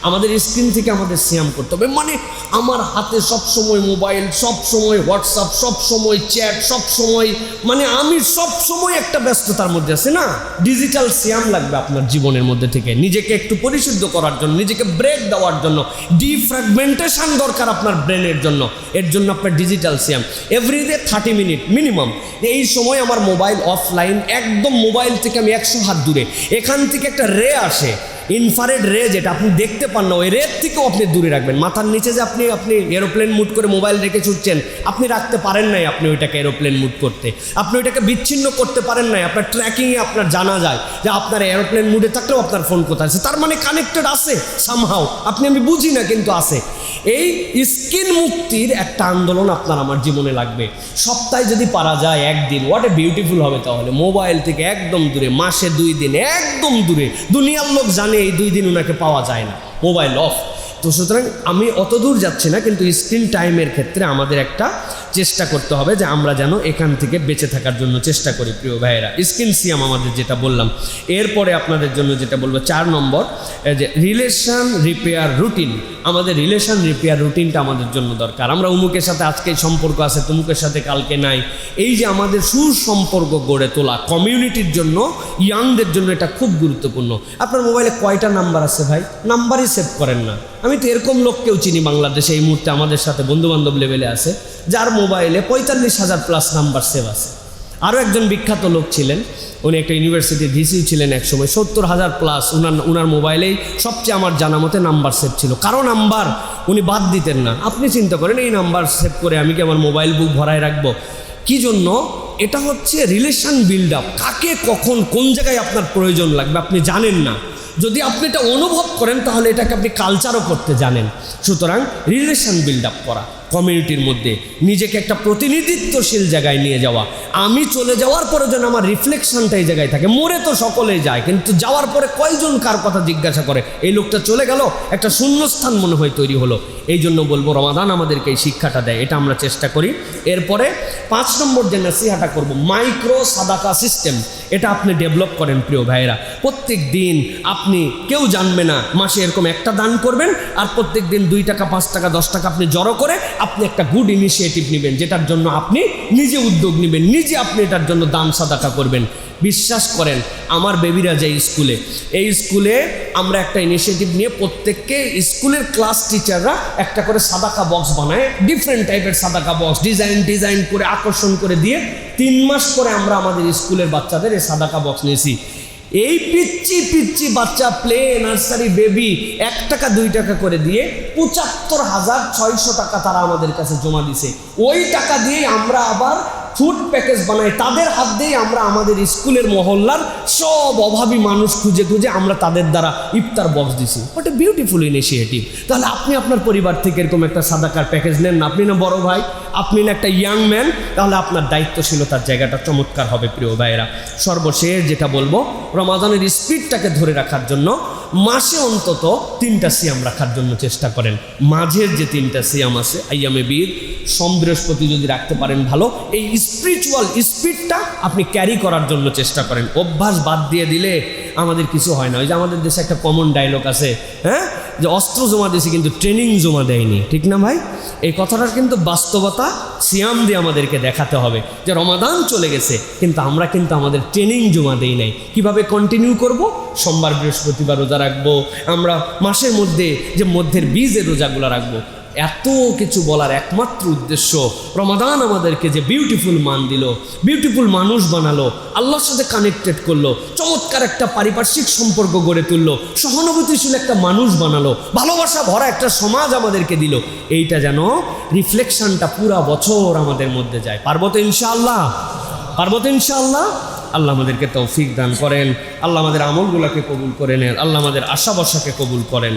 আমাদের স্ক্রিন থেকে আমাদের সিয়াম করতে হবে। মানে আমার হাতে সব সময় মোবাইল, সব সময় হোয়াটসঅ্যাপ, সব সময় চ্যাট, সব সময়, মানে আমি সব সময় একটা ব্যস্ততার মধ্যে আছি না। ডিজিটাল সিয়াম লাগবে আপনার জীবনের মধ্যে থেকে, নিজেকে একটু পরিশুদ্ধ করার জন্য, নিজেকে ব্রেক দেওয়ার জন্য, ডিফ্র্যাগমেন্টেশন দরকার আপনার ব্রেনের জন্য। এর জন্য আপনার ডিজিটাল সিয়াম এভরিডে 30 মিনিট মিনিমাম। এই সময় আমার মোবাইল অফলাইন, একদম মোবাইল থেকে আমি 100 হাত দূরে। এখান থেকে একটা রে আসে, ইনফ্রারেড রে, যেটা আপনি দেখতে পান না, ওই রের থেকেও আপনি দূরে রাখবেন। মাথার নিচে যে আপনি এরোপ্লেন মুড করে মোবাইল রেখে ছুটছেন, আপনি রাখতে পারেন নাই, আপনি ওইটাকে এরোপ্লেন মুড করতে, আপনি ওইটাকে বিচ্ছিন্ন করতে পারেন নাই। আপনার ট্র্যাকিংয়ে আপনার জানা যায় যে আপনার এরোপ্লেন মুডে থাকলেও আপনার ফোন কোথায় আছে, তার মানে কানেক্টেড আছে সামহাও, আমি বুঝি না কিন্তু আছে। এই স্ক্রিন মুক্তির একটা আন্দোলন আপনার আমার জীবনে লাগবে। সপ্তাহে যদি পারা যায় 1 দিন, হোয়াট এ বিউটিফুল হবে তাহলে। মোবাইল থেকে একদম দূরে, মাসে 2 দিন একদম দূরে। দুনিয়ার লোক জানে এই 2 দিন ওনাকে পাওয়া যায় না, মোবাইল অফ। তো সুতরাং আমি অত দূর যাচ্ছি না, কিন্তু স্ক্রিন টাইমের ক্ষেত্রে আমাদের একটা চেষ্টা করতে হবে যে আমরা যেন এখান থেকে বেঁচে থাকার জন্য চেষ্টা করি প্রিয় ভাইয়েরা। স্ক্রিন সিয়াম আমাদের যেটা বললাম। এরপরে আপনাদের জন্য যেটা বলবো 4 নম্বর, যে রিলেশন রিপেয়ার রুটিন। আমাদের রিলেশন রিপেয়ার রুটিনটা আমাদের জন্য দরকার। আমরা অমুকের সাথে আজকে সম্পর্ক আছে, তমুকের সাথে কালকে নাই। এই যে আমাদের সুসম্পর্ক গড়ে তোলা কমিউনিটির জন্য, ইয়াংদের জন্য এটা খুব গুরুত্বপূর্ণ। আপনার মোবাইলে কয়টা নাম্বার আছে ভাই? নাম্বারই সেভ করেন না। আমি তো এরকম লোককেও চিনি বাংলাদেশে এই মুহূর্তে আমাদের সাথে বন্ধুবান্ধব লেভেলে আছে, যার মোবাইলে 45,000+ নাম্বার সেভ আছে। আরও একজন বিখ্যাত লোক ছিলেন, উনি একটা ইউনিভার্সিটির ভিসি ছিলেন এক সময়, 70,000+ ওনার মোবাইলেই সবচেয়ে আমার জানা মতে নাম্বার সেভ ছিল। কারো নাম্বার উনি বাদ দিতেন না। আপনি চিন্তা করেন, এই নাম্বার সেভ করে আমি কি আমার মোবাইল বুক ভরায় রাখবো? কি জন্য? এটা হচ্ছে রিলেশন বিল্ড আপ। কাকে কখন কোন জায়গায় আপনার প্রয়োজন লাগবে আপনি জানেন না। যদি আপনি এটা অনুভব করেন তাহলে এটাকে আপনি কালচারও করতে জানেন। সুতরাং রিলেশন বিল্ড আপ করা, কমিউনিটির মধ্যে নিজেকে একটা প্রতিনিধিত্বশীল জায়গায় নিয়ে যাওয়া। আমি চলে যাওয়ার পরে যেন আমার রিফ্লেকশনটা এই জায়গায় থাকে। মরে তো সকলেই যায়, কিন্তু যাওয়ার পরে কয়জন কার কথা জিজ্ঞাসা করে? এই লোকটা চলে গেল, একটা শূন্যস্থান মনে হয় তৈরি হলো। এই জন্য বলবো রমাদান আমাদেরকে এই শিক্ষাটা দেয়, এটা আমরা চেষ্টা করি। এরপরে 5 নম্বর যে নাসিহাটা করবো, মাইক্রো সাদাকা সিস্টেম। এটা আপনি ডেভেলপ করেন প্রিয় ভাইয়েরা। প্রত্যেক দিন আপনি, কেউ জানবে না, মাসে এরকম একটা দান করবেন, আর প্রত্যেক দিন 2 টাকা 5 টাকা 10 টাকা আপনি জড়ো করে আপনি একটা গুড ইনিশিয়েটিভ নেবেন, যেটার জন্য আপনি নিজে উদ্যোগ নেবেন, নিজে আপনি এটার জন্য দান সাদাকা করবেন। বিশ্বাস করেন, আমার বেবিরা যায় স্কুলে, এই স্কুলে আমরা একটা ইনিশিয়েটিভ নিয়ে প্রত্যেককে স্কুলের ক্লাস টিচাররা একটা করে সাদাকা বক্স বানায়, ডিফারেন্ট টাইপের সাদাকা বক্স ডিজাইন করে আকর্ষণ করে দিয়ে 3 মাস পরে আমরা আমাদের স্কুলের বাচ্চাদের এই সাদাকা বক্স নিয়েছি। এই পিচ্ছি পিচ্ছি বাচ্চা প্লে নার্সারি বেবি 1 টাকা 2 টাকা করে দিয়ে ৭৫,৬০০ টাকা তারা আমাদের কাছে জমা দিছে। ওই টাকা দিয়ে আমরা আবার ফুড প্যাকেজ বানাই, তাদের হাত দিয়ে আমরা আমাদের স্কুলের মহল্লার সব অভাবী মানুষ খুঁজে খুঁজে আমরা তাদের দ্বারা ইফতার বক্স দিছি। What a beautiful initiative. তাহলে আপনি আপনার পরিবার থেকে এরকম একটা সাদাকার প্যাকেজ নেন না, আপনি না বড় ভাই, আপনি না একটা ইয়াং ম্যান, তাহলে আপনার দায়িত্বশীলতার জায়গাটা চমৎকার হবে প্রিয় ভাইয়েরা। সর্বশেষ যেটা বলবো, রমাদানের স্পিডটাকে ধরে রাখার জন্য মাসে অন্তত 3টা সিয়াম রাখার জন্য চেষ্টা করেন। মাঝের যে 3টা সিয়াম আছে, আইয়ামে বীর, সোম বৃহস্পতি যদি রাখতে পারেন ভালো। এই স্পিরিচুয়াল স্পিডটা আপনি ক্যারি করার জন্য চেষ্টা করেন। অভ্যাস বাদ দিয়ে দিলে আমাদের কিছু হয় না। ওই যে আমাদের দেশে একটা কমন ডায়লগ আছে, হ্যাঁ, যে অস্ত্র জমা দিয়েছে কিন্তু ট্রেনিং জমা দেয়নি, ঠিক না ভাই? এই কথাটার কিন্তু বাস্তবতা সিয়াম দিয়ে আমাদেরকে দেখাতে হবে যে রমাদান চলে গেছে কিন্তু আমরা কিন্তু আমাদের ট্রেনিং জমা দেই নাই। কিভাবে কন্টিনিউ করব? সোমবার বৃহস্পতিবার রোজা রাখবো, আমরা মাসের মধ্যে যে মধ্যের বীজের রোজাগুলো রাখবো। এত কিছু বলার একমাত্র উদ্দেশ্য, রমাদান আমাদেরকে যে বিউটিফুল মান দিল, বিউটিফুল মানুষ বানালো, আল্লাহর সাথে কানেক্টেড করলো, চমৎকার একটা পারিপার্শ্বিক সম্পর্ক গড়ে তুললো, সহানুভূতিশীল একটা মানুষ বানালো, ভালোবাসা ভরা একটা সমাজ আমাদেরকে দিল। এইটা যেন রিফ্লেকশনটা পুরা বছর আমাদের মধ্যে যায়। পারবো তো ইনশাআল্লাহ? পারবো তো ইনশাআল্লাহ? আল্লাহ আমাদেরকে তৌফিক দান করেন, আল্লাহ আমাদের আমলগুলোকে কবুল করে নেন, আল্লাহ আমাদের আশা ভরসাকে কবুল করেন।